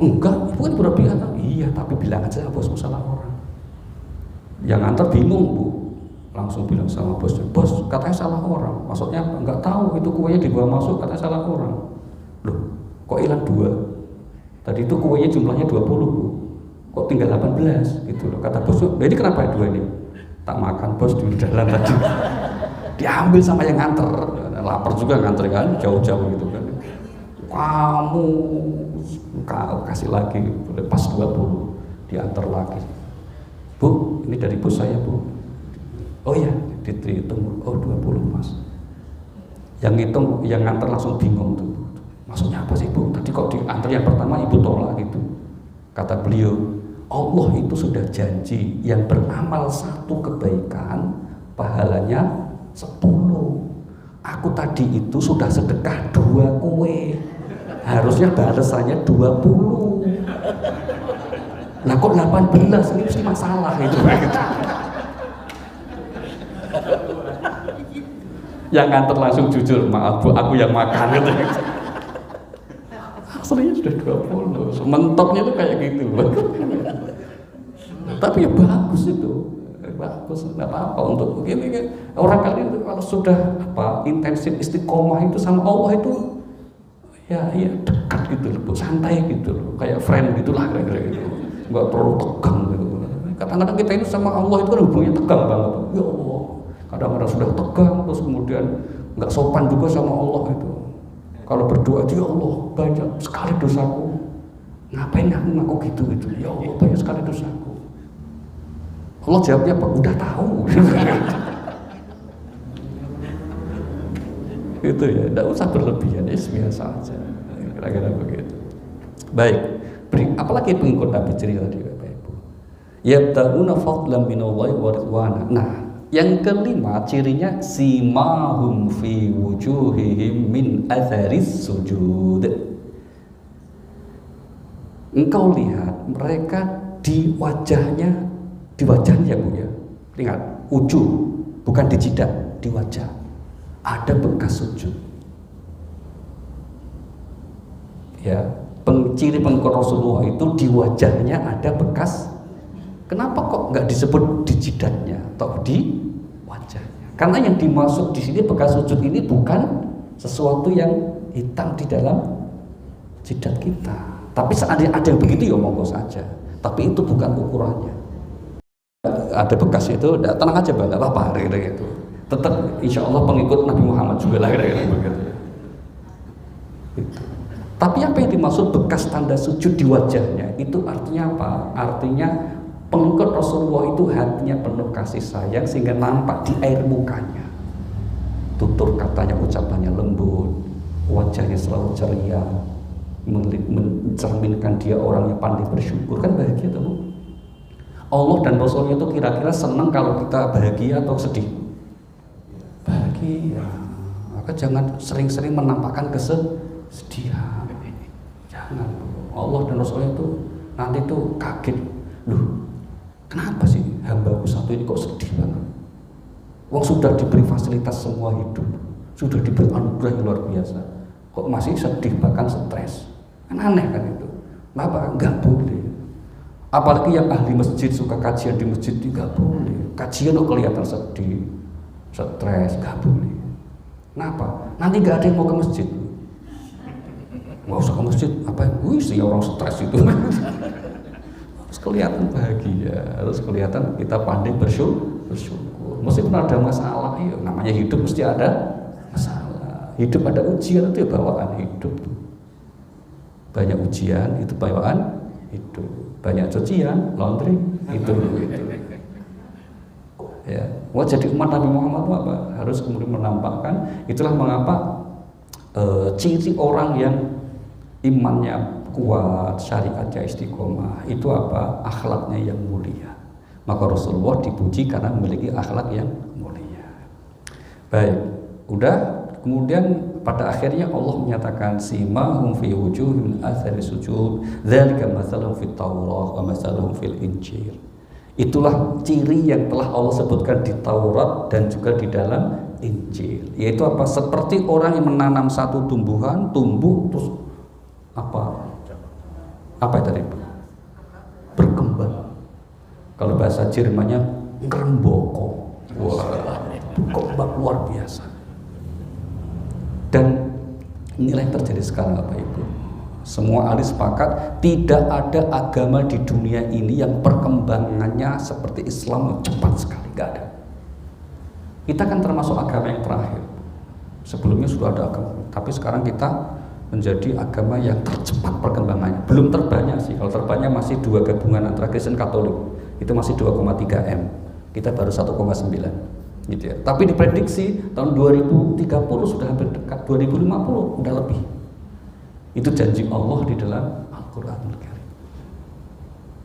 Enggak, Ibu kan Bu Robiah. Iya, tapi bilang aja bosmu salah orang. Yang nganter bingung Bu, langsung bilang sama bosnya, bos katanya salah orang. Maksudnya enggak tahu itu kuenya dibawa masuk katanya salah orang. Loh, kok hilang 2? Tadi itu kuenya jumlahnya 20 Bu, kok tinggal 18 gitu loh. Kata bosnya, ini kenapa 2 ini? Tak makan bos di jalan tadi. Diambil sama yang nganter, lapar juga nganter kan, jauh-jauh gitu kan. Kamu kasih lagi, pas 20 diantar lagi. Bu, ini dari bos saya Bu. Oh ya, dihitung. Oh 20 Mas. Yang hitung, yang nganter langsung bingung tuh. Maksudnya apa sih Bu? Tadi kok diantar yang pertama Ibu tolak gitu. Kata beliau, Allah itu sudah janji yang beramal 1 kebaikan pahalanya 10. Aku tadi itu sudah sedekah 2 kue, harusnya balasannya 20. Lah kok 18, ini mesti masalah itu. Yang nganter langsung jujur, maaf Bu, aku yang makan gitu. Aslinya sudah 20, mentoknya itu kayak gitu. Tapi ya bagus itu, bagus, nggak apa-apa untuk begini kan. Orang kali itu kalau sudah intensif istiqomah itu sama Allah itu ya dekat gitu loh, santai gitu loh, kayak friend gitulah kira-kira gitu, nggak perlu tegang gitu. Kadang-kadang kita ini sama Allah itu kan hubungannya tegang banget. Ya Allah, kadang-kadang sudah tegang terus kemudian nggak sopan juga sama Allah itu. Kalau berdoa, ya Allah banyak sekali dosaku, ngapain ngaku gitu gitu. Ya Allah banyak sekali dosaku. Allah jawabnya apa? Udah tahu. Gitu ya, tidak usah berlebihan, biasa aja. Kira-kira begitu. Baik, apalagi pengikut Nabi cerita tadi Bapak Ibu. Yabtaguna fadlan minallahi wa ridwana. Nah, yang kelima cirinya simahum fi wujuhihim min atharis sujud. Engkau lihat mereka di wajahnya Bu ya. Ingat, wujuh bukan di jidat, di wajah ada bekas sujud. Ya, ciri pengikut Rasulullah itu di wajahnya ada bekas. Kenapa kok nggak disebut di jidatnya atau di wajahnya? Karena yang dimaksud di sini bekas sujud ini bukan sesuatu yang hitam di dalam jidat kita. Tapi seandainya ada yang begitu ya monggo saja. Tapi itu bukan ukurannya. Ada bekas itu, tenang aja Mbak, apa-apa kira-kira gitu. Tetap insya Allah pengikut Nabi Muhammad juga lah kira-kira begitu. Gitu. Tapi apa yang dimaksud bekas tanda sujud di wajahnya itu artinya apa? Artinya pengikut Rasulullah itu hatinya penuh kasih sayang sehingga nampak di air mukanya. Tutur katanya, ucapannya lembut, wajahnya selalu ceria, mencerminkan dia orang yang pandai bersyukur. Kan bahagia tuh Bu. Allah dan Rasulnya itu kira-kira senang kalau kita bahagia atau sedih? Bahagia. Maka jangan sering-sering menampakkan kesedihan. Jangan. Allah dan Rasulnya itu nanti tuh kaget. Loh, kenapa sih hambaku satu ini kok sedih banget? Wong sudah diberi fasilitas semua hidup, sudah diberi anugerah yang luar biasa, kok masih sedih bahkan stres? Kan aneh kan itu. Kenapa? Enggak boleh. Apalagi yang ahli masjid suka kajian di masjid, nggak boleh. Kajian kok kelihatan sedih, stres, nggak boleh. Kenapa? Nanti nggak ada yang mau ke masjid. Nggak usah ke masjid, apa? Sih orang stres itu. Harus kelihatan bahagia, harus kelihatan kita pandai bersyukur. Meskipun ada masalah, ya, namanya hidup mesti ada masalah. Hidup ada ujian, itu bawaan hidup. Banyak ujian itu bawaan hidup. Banyak cucian, laundry, itu. Ya, jadi umat Nabi Muhammad itu apa? Harus kemudian menampakkan. Itulah mengapa ciri orang yang imannya kuat, syariatnya istiqomah, itu apa? Akhlaknya yang mulia. Maka Rasulullah dipuji karena memiliki akhlak yang mulia. Baik, udah. Kemudian pada akhirnya Allah menyatakan simahum fi wujuhihim min athari sujud, dzalika mathaluhum fit Taurah wa mathaluhum fil Injil. Itulah ciri yang telah Allah sebutkan di Taurat dan juga di dalam Injil. Yaitu apa? Seperti orang yang menanam satu tumbuhan, tumbuh terus apa? Apa itu tadi? Berkembang. Kalau bahasa Jermannya ngremboko. Wah, berkembang luar biasa. Dan inilah yang terjadi sekarang Bapak Ibu. Semua ahli sepakat tidak ada agama di dunia ini yang perkembangannya seperti Islam cepat sekali, nggak ada. Kita kan termasuk agama yang terakhir. Sebelumnya sudah ada agama, tapi sekarang kita menjadi agama yang tercepat perkembangannya. Belum terbanyak sih, kalau terbanyak masih 2 gabungan antara Kristen Katolik, itu masih 2,3 M. Kita baru 1,9. Gitu ya. Tapi diprediksi tahun 2030 sudah hampir dekat, 2050 udah lebih. Itu janji Allah di dalam Al-Qur'anul Karim.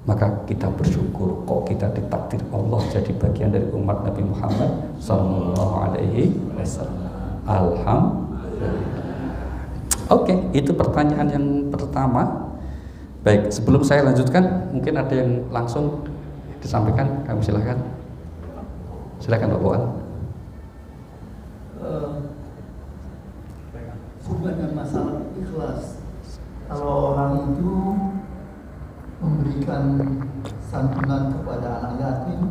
Maka kita bersyukur kok kita ditakdir Allah jadi bagian dari umat Nabi Muhammad sallallahu alaihi wasallam. Alhamdulillah. Oke, itu pertanyaan yang pertama. Baik, sebelum saya lanjutkan, mungkin ada yang langsung disampaikan, kami silakan. Silakan Pak Boan. Sebenarnya masalah ikhlas. Kalau orang itu memberikan santunan kepada anak yatim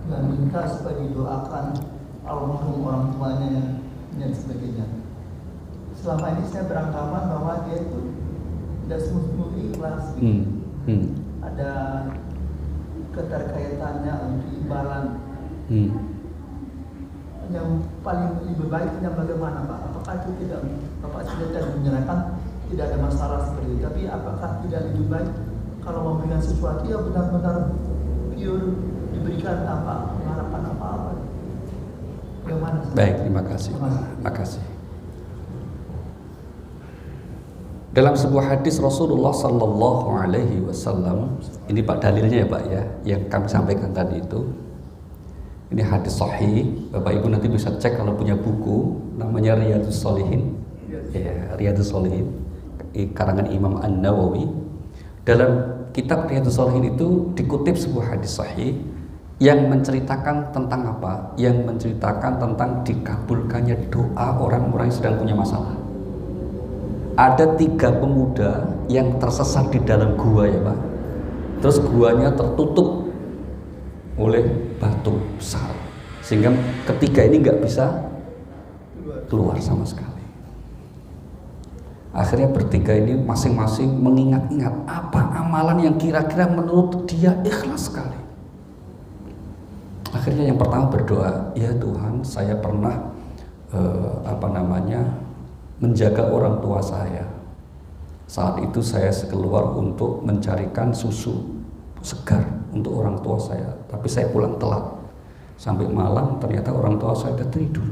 dan minta supaya didoakan almarhum orang tuanya dan sebagainya. Selama ini saya beranggapan bahwa dia itu tidak semua ikhlas. Ada keterkaitannya untuk imbalan. Yang paling lebih baik yang bagaimana Pak? Apakah itu tidak Bapak sudah menyerahkan tidak ada masalah seperti itu, tapi apakah tidak lebih baik kalau memberikan sesuatu yang benar-benar pure diberikan tanpa mengharapkan apa-apa? Bagaimana? Baik, terima kasih. Terima kasih. Dalam sebuah hadis Rasulullah Sallallahu Alaihi Wasallam, ini Pak dalilnya ya Pak ya, yang kami sampaikan tadi itu. Ini hadis sahih, Bapak Ibu nanti bisa cek kalau punya buku namanya Riyadhus Shalihin. Ya, Riyadhus Shalihin karangan Imam An-Nawawi. Dalam kitab Riyadhus Shalihin itu dikutip sebuah hadis sahih yang menceritakan tentang apa? Yang menceritakan tentang dikabulkannya doa orang-orang yang sedang punya masalah. Ada 3 pemuda yang tersesat di dalam gua ya Pak. Terus guanya tertutup oleh batu besar sehingga ketiga ini nggak bisa keluar sama sekali. Akhirnya bertiga ini masing-masing mengingat-ingat apa amalan yang kira-kira menurut dia ikhlas sekali. Akhirnya yang pertama berdoa, ya Tuhan, saya pernah menjaga orang tua saya. Saat itu saya keluar untuk mencarikan susu segar untuk orang tua saya, tapi saya pulang telat sampai malam, ternyata orang tua saya sudah tidur.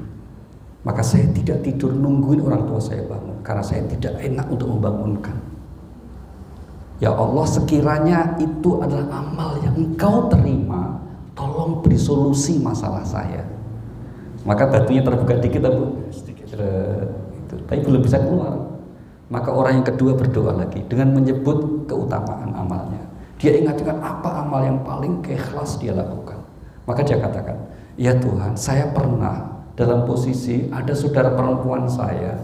Maka saya tidak tidur nungguin orang tua saya bangun karena saya tidak enak untuk membangunkan. Ya Allah, sekiranya itu adalah amal yang Engkau terima, tolong beri solusi masalah saya. Maka batunya terbuka dikit Bu, tapi belum bisa keluar. Maka orang yang kedua berdoa lagi dengan menyebut keutamaan amalnya. Dia ingat-ingat apa amal yang paling ikhlas dia lakukan. Maka dia katakan, ya Tuhan, saya pernah dalam posisi ada saudara perempuan saya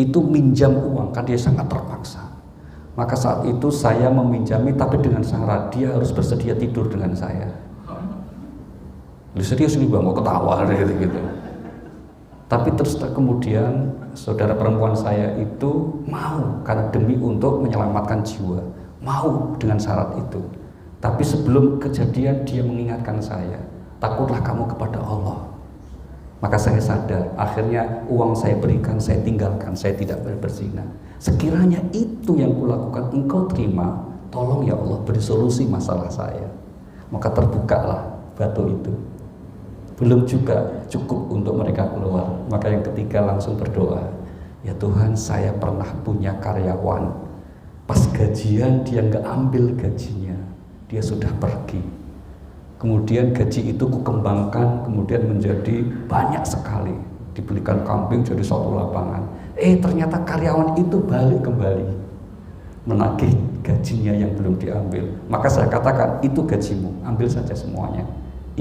itu minjam uang, kan dia sangat terpaksa. Maka saat itu saya meminjami, tapi dengan syarat dia harus bersedia tidur dengan saya. Lu serius nih Bang, mau ketawa gitu. Tapi terus kemudian saudara perempuan saya itu mau karena demi untuk menyelamatkan jiwa. Mau dengan syarat itu. Tapi sebelum kejadian dia mengingatkan saya, takutlah kamu kepada Allah. Maka saya sadar, akhirnya uang saya berikan, saya tinggalkan, saya tidak berzina. Sekiranya itu yang kulakukan, Engkau terima, tolong ya Allah beri solusi masalah saya. Maka terbukalah batu itu. belum juga cukup untuk mereka keluar. Maka yang ketiga langsung berdoa, ya Tuhan, saya pernah punya karyawan, pas gajian dia nggak ambil gajinya, dia sudah pergi. Kemudian gaji itu kukembangkan, kemudian menjadi banyak sekali, dibelikan kambing jadi satu lapangan. Ternyata karyawan itu balik kembali menagih gajinya yang belum diambil. Maka saya katakan, itu gajimu, ambil saja semuanya.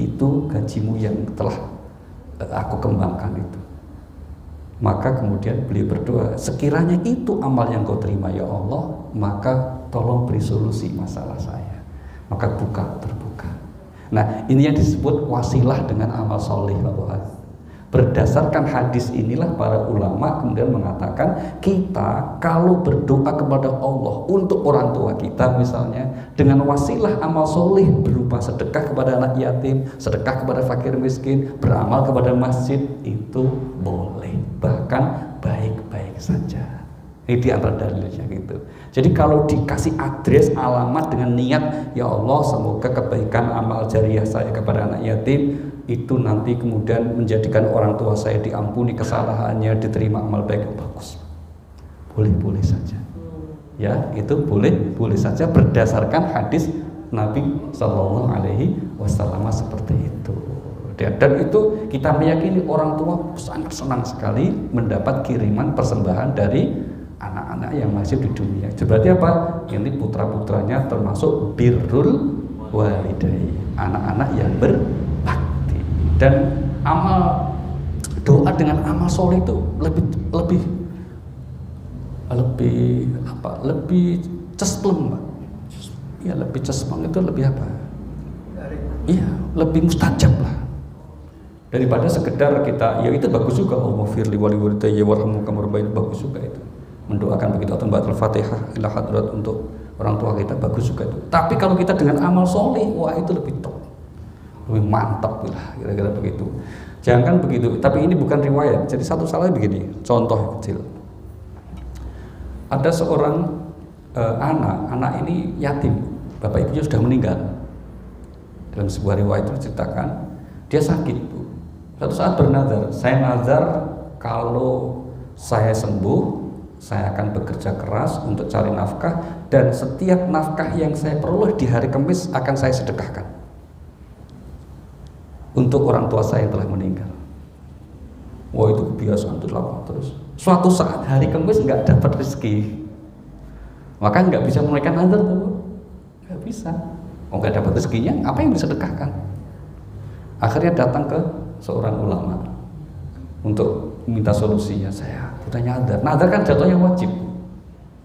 Itu gajimu yang telah aku kembangkan itu. Maka kemudian beliau berdoa, sekiranya itu amal yang kau terima ya Allah, maka tolong beri solusi masalah saya. Maka terbuka. Nah, ini yang disebut wasilah dengan amal soleh. Berdasarkan hadis inilah para ulama kemudian mengatakan, kita kalau berdoa kepada Allah untuk orang tua kita misalnya, dengan wasilah amal soleh berupa sedekah kepada anak yatim, sedekah kepada fakir miskin, beramal kepada masjid, itu boleh, bahkan baik-baik saja. Ini di antara dalilnya gitu. Jadi kalau dikasih address, alamat dengan niat, ya Allah semoga kebaikan amal jariah saya kepada anak yatim itu nanti kemudian menjadikan orang tua saya diampuni kesalahannya, diterima amal baik, bagus, boleh-boleh saja ya, itu boleh saja berdasarkan hadis Nabi Shallallahu Alaihi Wasallam seperti itu. Dan itu kita meyakini orang tua sangat senang sekali mendapat kiriman persembahan dari anak-anak yang masih di dunia. Berarti apa? Ini putra-putranya termasuk birrul walidayni, anak-anak yang berbakti. Dan amal doa dengan amal soleh itu lebih cesplem, Pak. Ya, lebih cesplem itu lebih apa? Iya, lebih mustajab lah daripada sekedar kita. Ya itu bagus juga, Allahumma firli wali walidayya warhamhum kama rabbayani, bagus juga itu. Mendoakan begitu atau membaca Al-Fatihah ila hadrat untuk orang tua kita, bagus juga itu. Tapi kalau kita dengan amal soleh, wah itu lebih top, lebih mantap lah, kira-kira begitu. Jangan begitu. Tapi ini bukan riwayat. Jadi satu salah begini, contoh kecil. Ada seorang anak ini yatim, bapak ibunya sudah meninggal. Dalam sebuah riwayat itu diceritakan, dia sakit, Bu. Suatu saat bernazar, saya nazar kalau saya sembuh, saya akan bekerja keras untuk cari nafkah, dan setiap nafkah yang saya peroleh di hari Kamis akan saya sedekahkan untuk orang tua saya yang telah meninggal. Wah, itu kebiasaan terus. Suatu saat hari Kamis nggak dapat rezeki, maka nggak bisa menunaikan nazar tuh, nggak bisa. Nggak dapat rezekinya, apa yang disedekahkan? Akhirnya datang ke seorang ulama untuk minta solusinya. Saya punya nazar. Nazar kan jatuhnya wajib,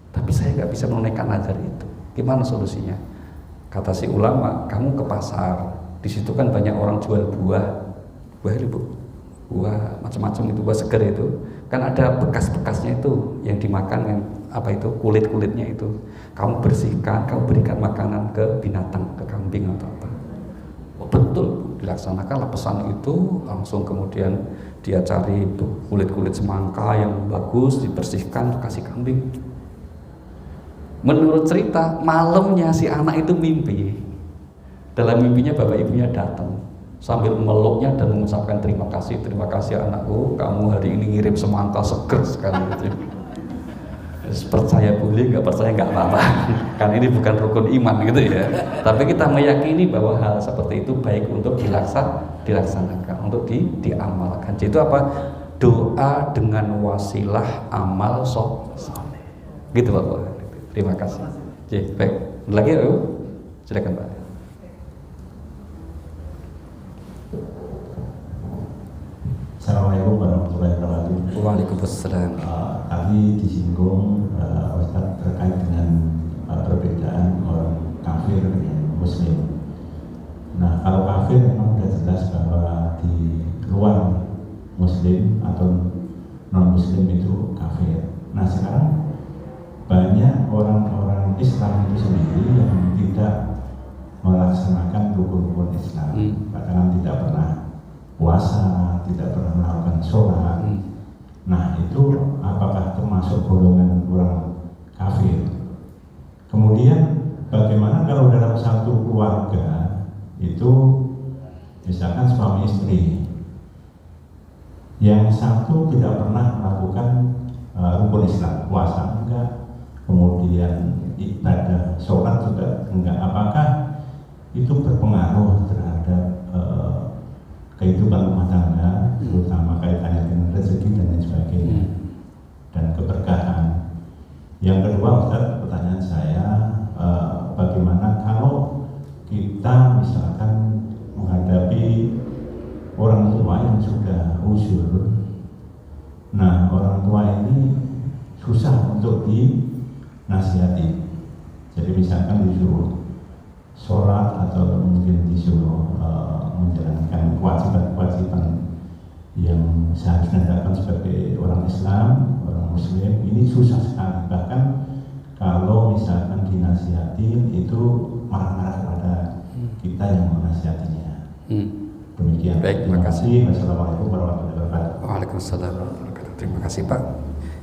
tapi saya nggak bisa menunaikan nazar itu. Gimana solusinya? Kata si ulama, kamu ke pasar. Di situ kan banyak orang jual buah itu, Bu. Buah macam-macam itu, buah segar itu. Kan ada bekas-bekasnya itu yang dimakan, yang apa itu, kulit-kulitnya itu. Kamu bersihkan, kamu berikan makanan ke binatang, ke kambing atau apa. Oh, betul, dilaksanakanlah pesan itu. Langsung kemudian dia cari kulit-kulit semangka yang bagus, dibersihkan, kasih kambing. Menurut cerita, malamnya si anak itu mimpi. Dalam mimpinya bapak ibunya datang sambil memeluknya dan mengucapkan terima kasih anakku, kamu hari ini ngirim semangka seger sekali gitu. Percaya boleh, nggak percaya nggak apa-apa, kan ini bukan rukun iman gitu ya. Tapi kita meyakini bahwa hal seperti itu baik untuk dilaksanakan, untuk diamalkan. Jadi itu apa? Doa dengan wasilah amal soleh. Gitu Bapak. Terima kasih. Oke, baik. Lagi yuk, silakan Pak. Assalamualaikum warahmatullahi wabarakatuh. Waalaikumsalam. Tadi disinggung Ustaz terkait dengan perbedaan orang kafir dengan muslim. Nah, kalau kafir memang sudah jelas bahwa di luar muslim atau non muslim itu kafir. Nah, sekarang banyak orang-orang Islam itu sendiri yang tidak melaksanakan rukun-rukun Islam, bahkan tidak pernah puasa, tidak pernah melakukan sholat. Nah, itu apakah termasuk golongan orang kafir? Kemudian bagaimana kalau dalam satu keluarga itu misalkan suami istri, Yang satu tidak pernah melakukan rukun Islam, puasa enggak, kemudian ibadah sholat juga enggak. Apakah itu berpengaruh terhadap kehidupan rumah tangga, terutama kaitannya dengan rezeki dan lain sebagainya, dan keberkahan? Yang kedua, Ustaz, pertanyaan saya, bagaimana kalau kita misalkan menghadapi orang tua yang sudah usyur? Nah, orang tua ini susah untuk dinasihati. Jadi misalkan disuruh sholat atau mungkin disuruh menjalankan kewajiban-kewajiban yang seharusnya dilakukan sebagai orang Islam, orang Muslim, ini susah sekali. Bahkan kalau misalkan dinasihati itu marah-marah kepada kita yang menasihatinya. Demikian. Baik, terima kasih. Wassalamualaikum warahmatullahi wabarakatuh. Waalaikumsalam warahmatullahi wabarakatuh. Terima kasih Pak.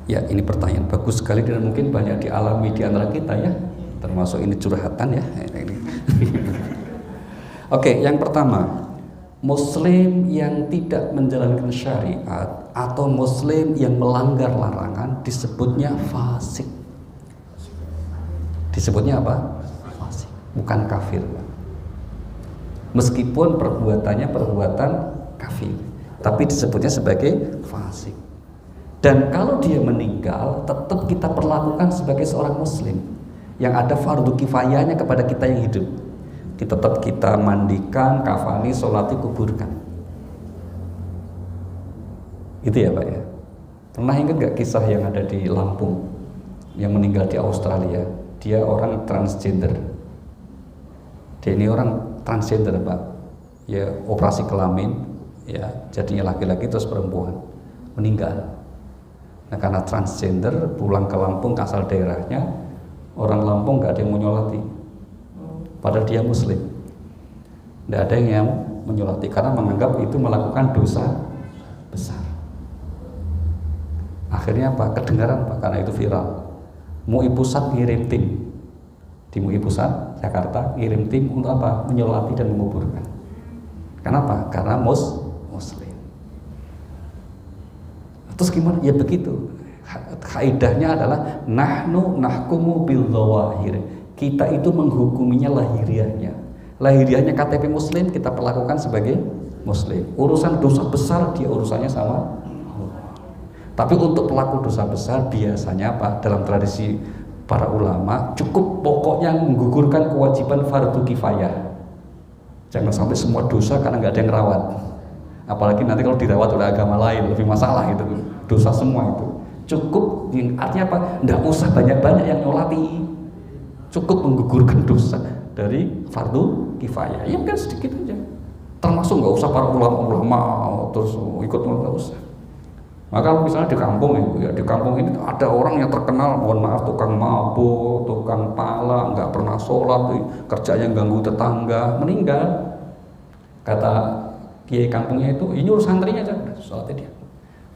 Ya, ini pertanyaan bagus sekali dan mungkin banyak dialami di antara kita ya. Termasuk ini curhatan ya. Oke, yang pertama, Muslim yang tidak menjalankan syariat atau Muslim yang melanggar larangan disebutnya fasik. Disebutnya apa? Fasik, bukan kafir. Meskipun perbuatannya perbuatan kafir, tapi disebutnya sebagai fasik. Dan kalau dia meninggal, tetap kita perlakukan sebagai seorang Muslim yang ada fardu kifayahnya kepada kita yang hidup. Tetap kita mandikan, kafani, sholati, kuburkan. Itu ya Pak ya. Pernah ingat gak kisah yang ada di Lampung yang meninggal di Australia? Dia orang transgender. Dia ini orang transgender Pak, ya operasi kelamin, ya jadinya laki-laki terus perempuan, meninggal. Nah karena transgender pulang ke Lampung ke asal daerahnya, orang Lampung nggak ada yang menyolati, padahal dia Muslim, nggak ada yang menyolati karena menganggap itu melakukan dosa besar. Akhirnya apa? Kedengaran Pak, karena itu viral. MUI Pusat ngirim tim di MUI Pusat Jakarta, ngirim tim untuk apa? Menyolati dan menguburkan. Kenapa? Karena Muslim. Terus gimana? Ya begitu. Kaidahnya adalah nahnu nahkumu bil zawahir. Kita itu menghukuminya lahiriahnya. Lahiriahnya KTP Muslim kita perlakukan sebagai Muslim. Urusan dosa besar dia urusannya sama Allah. Tapi untuk pelaku dosa besar biasanya apa? Dalam tradisi para ulama cukup pokoknya menggugurkan kewajiban fardu kifayah. Jangan sampai semua dosa karena nggak ada yang rawat. Apalagi nanti kalau dirawat oleh agama lain lebih masalah itu, dosa semua itu. Cukup, artinya apa? Nggak usah banyak-banyak yang nyolati. Cukup menggugurkan dosa dari fardu kifayah. Ya kan sedikit aja. Termasuk nggak usah para ulama-ulama terus ikut, nggak usah. Maka misalnya di kampung ya, di kampung ini ada orang yang terkenal, mohon maaf, tukang mabuk, tukang pala, nggak pernah sholat, kerjanya ganggu tetangga, meninggal. Kata kiai kampungnya itu, ini urus santrinya aja, sholatnya dia.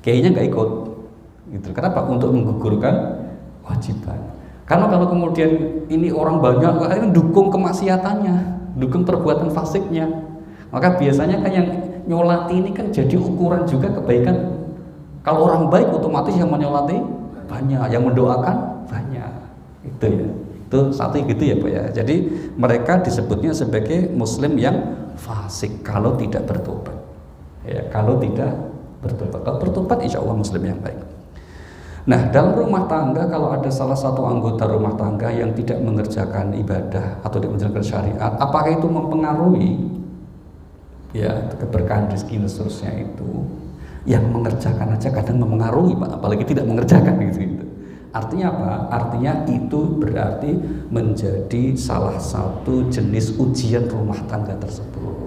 Kiainya nggak ikut, gitu. Kenapa? Untuk menggugurkan kewajiban. Karena kalau kemudian ini orang banyak, ini dukung kemaksiatannya, dukung perbuatan fasiknya. Maka biasanya kan yang nyolati ini kan jadi ukuran juga kebaikan. Kalau orang baik otomatis yang menyolati banyak, yang mendoakan banyak. Itu ya. Itu satu gitu ya Pak ya. Jadi mereka disebutnya sebagai Muslim yang fasik kalau tidak bertobat. Ya, kalau tidak bertobat. Kalau bertobat insya Allah Muslim yang baik. Nah dalam rumah tangga kalau ada salah satu anggota rumah tangga yang tidak mengerjakan ibadah atau tidak menjalankan syariat, apakah itu mempengaruhi ya keberkahan rezeki dan seterusnya itu? Yang mengerjakan aja kadang mempengaruhi Pak, apalagi tidak mengerjakan gitu. Artinya apa? Artinya itu berarti menjadi salah satu jenis ujian rumah tangga tersebut.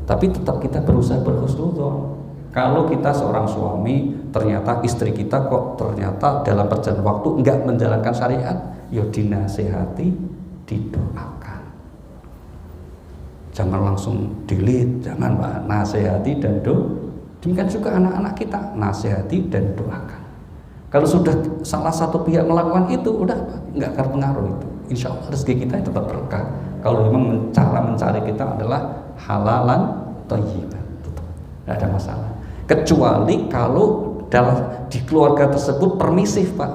Tapi tetap kita berusaha berhusnudzon. Kalau kita seorang suami, ternyata istri kita kok ternyata dalam perjalanan waktu enggak menjalankan syariat, ya dinasehati, didoakan. Jangan langsung delete, jangan Pak, nasehati dan doakan. Demikian juga anak-anak kita, nasihati dan doakan. Kalau sudah salah satu pihak melakukan itu, udah nggak akan pengaruh itu. Insya Allah rezeki kita tetap berkah. Kalau memang cara mencari kita adalah halalan thayyiban, nggak ada masalah. kecuali kalau di keluarga tersebut permisif, Pak.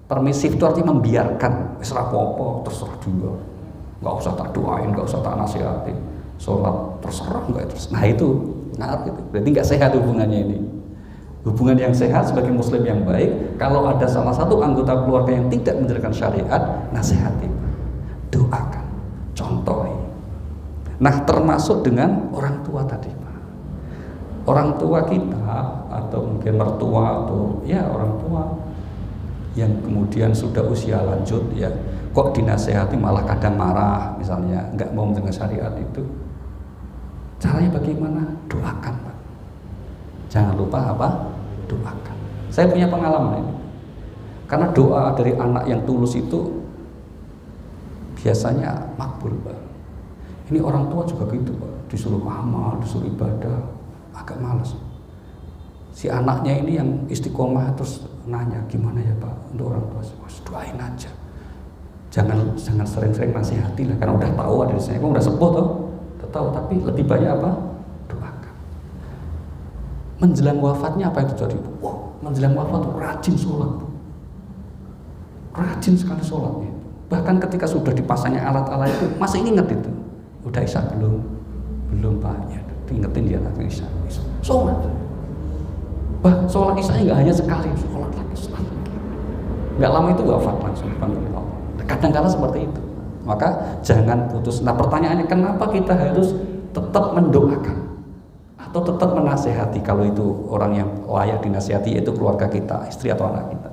Permisif itu artinya membiarkan, wis apa-apa terserah juga, nggak usah tak doain, nggak usah tak nasihati, sholat terserah nggak terus. Nah itu ngaruh itu, berarti nggak sehat hubungannya ini. Hubungan yang sehat sebagai muslim yang baik, kalau ada salah satu anggota keluarga yang tidak menjalankan syariat, nasihati, doakan, contohi. Nah termasuk dengan orang tua tadi, Pak. Orang tua kita atau mungkin mertua atau ya orang tua yang kemudian sudah usia lanjut ya, kok dinasehati malah kadang marah misalnya, nggak mau mendengar syariat itu. Caranya bagaimana? Doakan, Pak. Jangan lupa apa? Doakan. Saya punya pengalaman ini. Karena doa dari anak yang tulus itu biasanya makbul, Pak. Ini orang tua juga gitu, Pak. Disuruh amal, disuruh ibadah, agak malas. Si anaknya ini yang istiqomah terus nanya, gimana ya Pak untuk orang tua? Doain aja. Jangan sering-sering nasihati lah, karena udah tahu ada di sana, udah sepuh tuh, udah tahu. Tapi lebih banyak apa? Doakan. Menjelang wafatnya apa yang terjadi? Wah, menjelang wafat rajin sholat, rajin sekali sholatnya. Bahkan ketika sudah dipasangnya alat-alat itu masih ingat itu. Udah isya belum Pak, ya ingetin dia nanti isya. Sholat. Sholat isya nggak hanya sekali, sholat lagi. Nggak lama itu wafat langsung. Kadang-kadang seperti itu. Maka jangan putus. Nah pertanyaannya, kenapa kita harus tetap mendoakan atau tetap menasehati kalau itu orang yang layak dinasihati, yaitu keluarga kita, istri atau anak kita?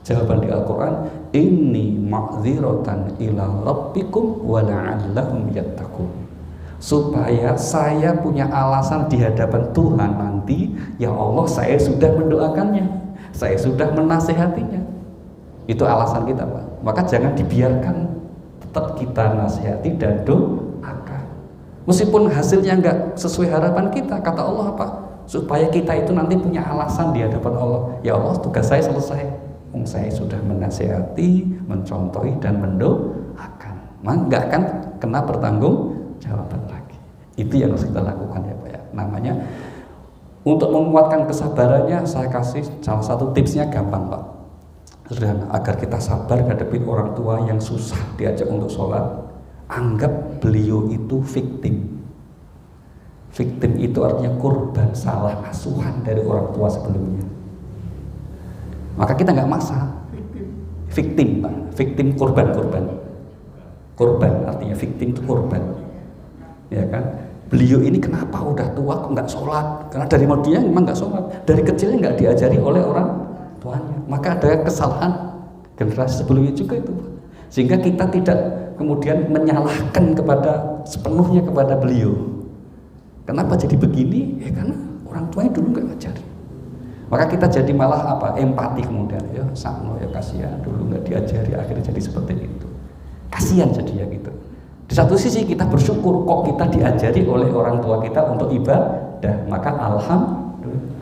Jawaban di Al-Quran, inni ma'dziratan ila rabbikum wa la'allahum yattaqun. Supaya saya punya alasan di hadapan Tuhan nanti, ya Allah saya sudah mendoakannya, saya sudah menasehatinya. Itu alasan kita, Pak. Maka jangan dibiarkan, tetap kita nasihati dan doakan. Meskipun hasilnya enggak sesuai harapan kita, kata Allah apa? Supaya kita itu nanti punya alasan di hadapan Allah. Ya Allah, tugas saya selesai. Saya sudah menasihati, mencontohi dan mendoakan. Maka enggak akan kena pertanggungjawaban lagi. Itu yang harus kita lakukan ya Pak ya. Namanya untuk menguatkan kesabarannya, saya kasih salah satu tipsnya gampang Pak. Sederhana, agar kita sabar menghadapi orang tua yang susah diajak untuk sholat. Anggap beliau itu victim. Victim itu artinya korban salah asuhan dari orang tua sebelumnya. Maka kita nggak maksa. Victim Pak, victim korban. Korban artinya victim itu korban. Ya kan? Beliau ini kenapa udah tua kok nggak sholat? Karena dari dia memang nggak sholat. Dari kecilnya nggak diajari oleh orang tuanya. Maka ada kesalahan generasi sebelumnya juga itu. Sehingga kita tidak kemudian menyalahkan sepenuhnya kepada beliau. Kenapa jadi begini? Ya karena orang tuanya dulu nggak ngajari. Maka kita jadi malah apa? Empati kemudian. Ya sakno ya kasihan dulu nggak diajari, akhirnya jadi seperti itu. Kasihan jadi ya gitu. Di satu sisi kita bersyukur kok kita diajari oleh orang tua kita untuk ibadah, maka alhamdulillah.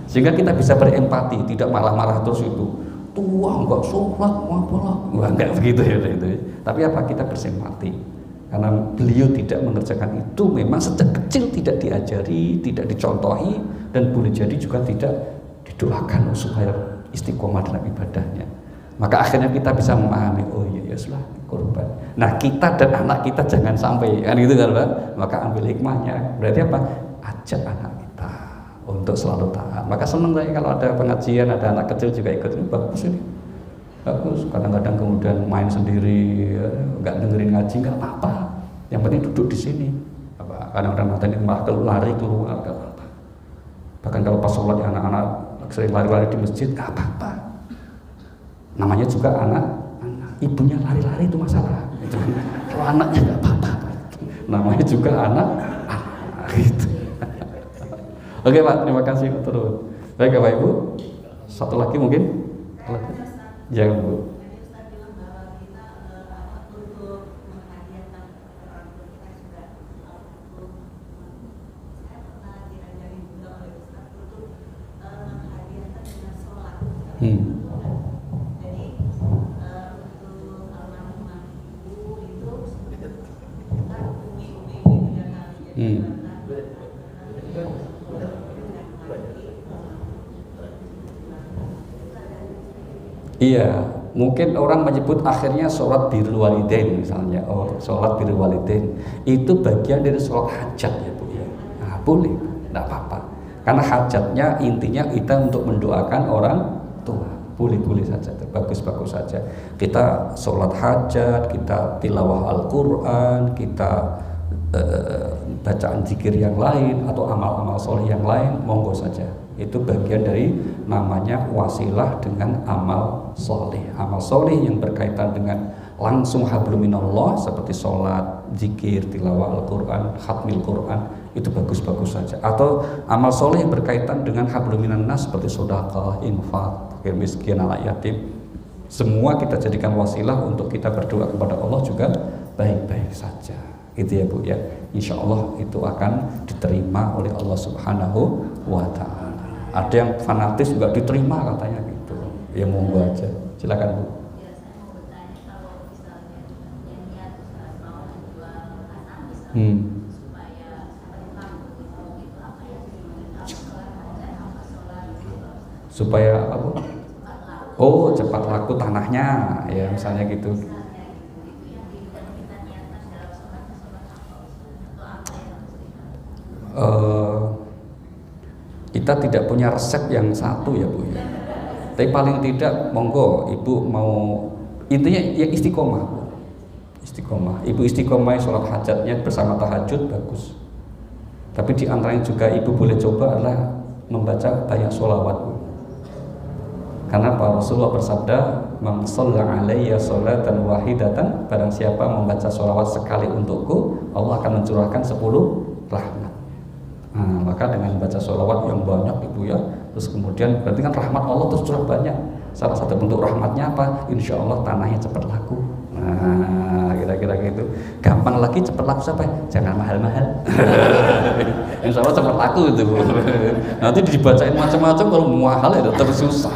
Sehingga kita bisa berempati, tidak marah-marah terus itu. Tua nggak sholat, apalah, nggak begitu ya itu. Tapi apa, kita bersimpati karena beliau tidak mengerjakan itu, memang sejak kecil tidak diajari, tidak dicontohi, dan boleh jadi juga tidak didoakan supaya istiqomah dalam ibadahnya. Maka akhirnya kita bisa memahami, oh iya ya sudah korban. Nah kita dan anak kita jangan sampai kan gitu kan Pak. Maka ambil hikmahnya. Berarti apa? Ajak anak kita untuk selalu taat. Maka senang saya kalau ada pengajian, ada anak kecil juga ikut. Ini bagus ini. Bagus. Kadang-kadang kemudian main sendiri, nggak dengerin ngaji, nggak apa-apa. Yang penting duduk di sini. Kadang-kadang matanya malah lari keluar, nggak apa-apa. Bahkan kalau pas sholat anak-anak sering lari-lari di masjid, nggak apa-apa. Namanya juga anak, ibunya lari-lari itu masalah. Kalau anaknya nggak apa-apa. Namanya juga anak gitu. Oke Pak, terima kasih terus. Baik Bapak Ibu, satu lagi mungkin. Jangan Bu. Iya, mungkin orang menyebut akhirnya sholat birrul walidain misalnya, sholat birrul walidain itu bagian dari sholat hajat ya Bu ya. Nah, boleh, tidak apa-apa. Karena hajatnya intinya kita untuk mendoakan orang tua. Boleh-boleh saja, bagus-bagus saja. Kita sholat hajat, kita tilawah Al-Quran, kita bacaan zikir yang lain atau amal-amal soleh yang lain, monggo saja. Itu bagian dari namanya wasilah dengan amal soleh. Amal soleh yang berkaitan dengan langsung hablum minallah seperti sholat, zikir, tilawah Al-Quran, khatmil Quran, itu bagus-bagus saja. Atau amal soleh yang berkaitan dengan hablum minannas seperti sedekah, infak, fakir miskin, anak yatim, semua kita jadikan wasilah untuk kita berdoa kepada Allah juga baik-baik saja. Itu ya Bu ya. Insya Allah itu akan diterima oleh Allah Subhanahu wa Ta'ala. Ada yang fanatis juga diterima katanya gitu. Ya monggo aja. Silakan Bu. Supaya apa? Oh, cepat laku tanahnya, ya misalnya gitu. Kita tidak punya resep yang satu ya Bu ya. Tapi paling tidak monggo Ibu mau, intinya ya istiqomah Bu. Istiqomah. Ibu istiqomah sholat hajatnya bersama tahajud bagus. Tapi di antaranya juga Ibu boleh coba adalah membaca banyak sholawat Bu. Karena Pak Rasulullah bersabda, "Man shalla alayya sholatan wahidatan", barang siapa membaca sholawat sekali untukku, Allah akan mencurahkan 10 rahmat. Nah, maka dengan baca sholawat yang banyak Ibu ya, terus kemudian berarti kan rahmat Allah terus curah banyak. Salah satu bentuk rahmatnya apa? Insya Allah tanahnya cepat laku. Nah, kira-kira gitu. Gampang lagi cepat laku siapa? Jangan mahal-mahal. Insya Allah cepat laku itu. Nanti dibacain macam-macam, kalau mahal ya terus susah.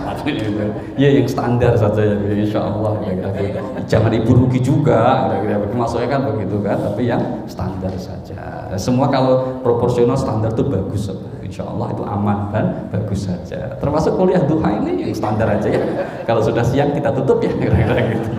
Ya yang standar saja ya, insya Allah. Kira-kira. Jangan Ibu rugi juga. Kira-kira. Maksudnya kan begitu kan, tapi yang standar saja. Semua kalau proporsional standar itu bagus. Insya Allah itu aman dan bagus saja. Termasuk kuliah duha ini yang standar aja ya. Kalau sudah siang kita tutup ya, kira-kira gitu.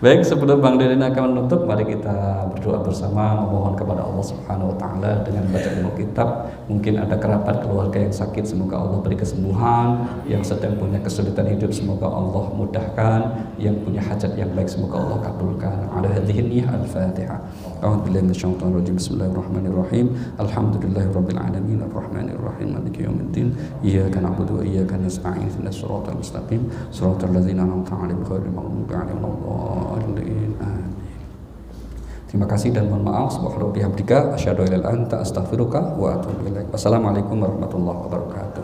Baik, sebelum Bang Deden akan menutup, mari kita berdoa bersama, memohon kepada Allah Subhanahu wa Ta'ala dengan baca ilmu kitab. Mungkin ada kerabat keluarga yang sakit, semoga Allah beri kesembuhan. Yang sedang punya kesulitan hidup, semoga Allah mudahkan. Yang punya hajat yang baik, semoga Allah kabulkan. Ala hadhihi niyyah al-Fatihah. A'udzubillahi minasyaitonir rajim. Bismillahirrahmanirrahim. Alhamdulillahirabbil alamin arrahmanir rahim maliki yaumiddin. Iyyaka na'budu wa iyyaka nasta'in. Ihdinas siratal mustaqim. Siratal ladzina an'amta 'alaihim ghairil maghdubi 'alaihim waladdallin. Terima kasih dan mohon maaf. Subhanaka bihamdika asyhadu an la ilaha illa anta astaghfiruka wa atubu ilaik. Wassalamualaikum warahmatullahi wabarakatuh.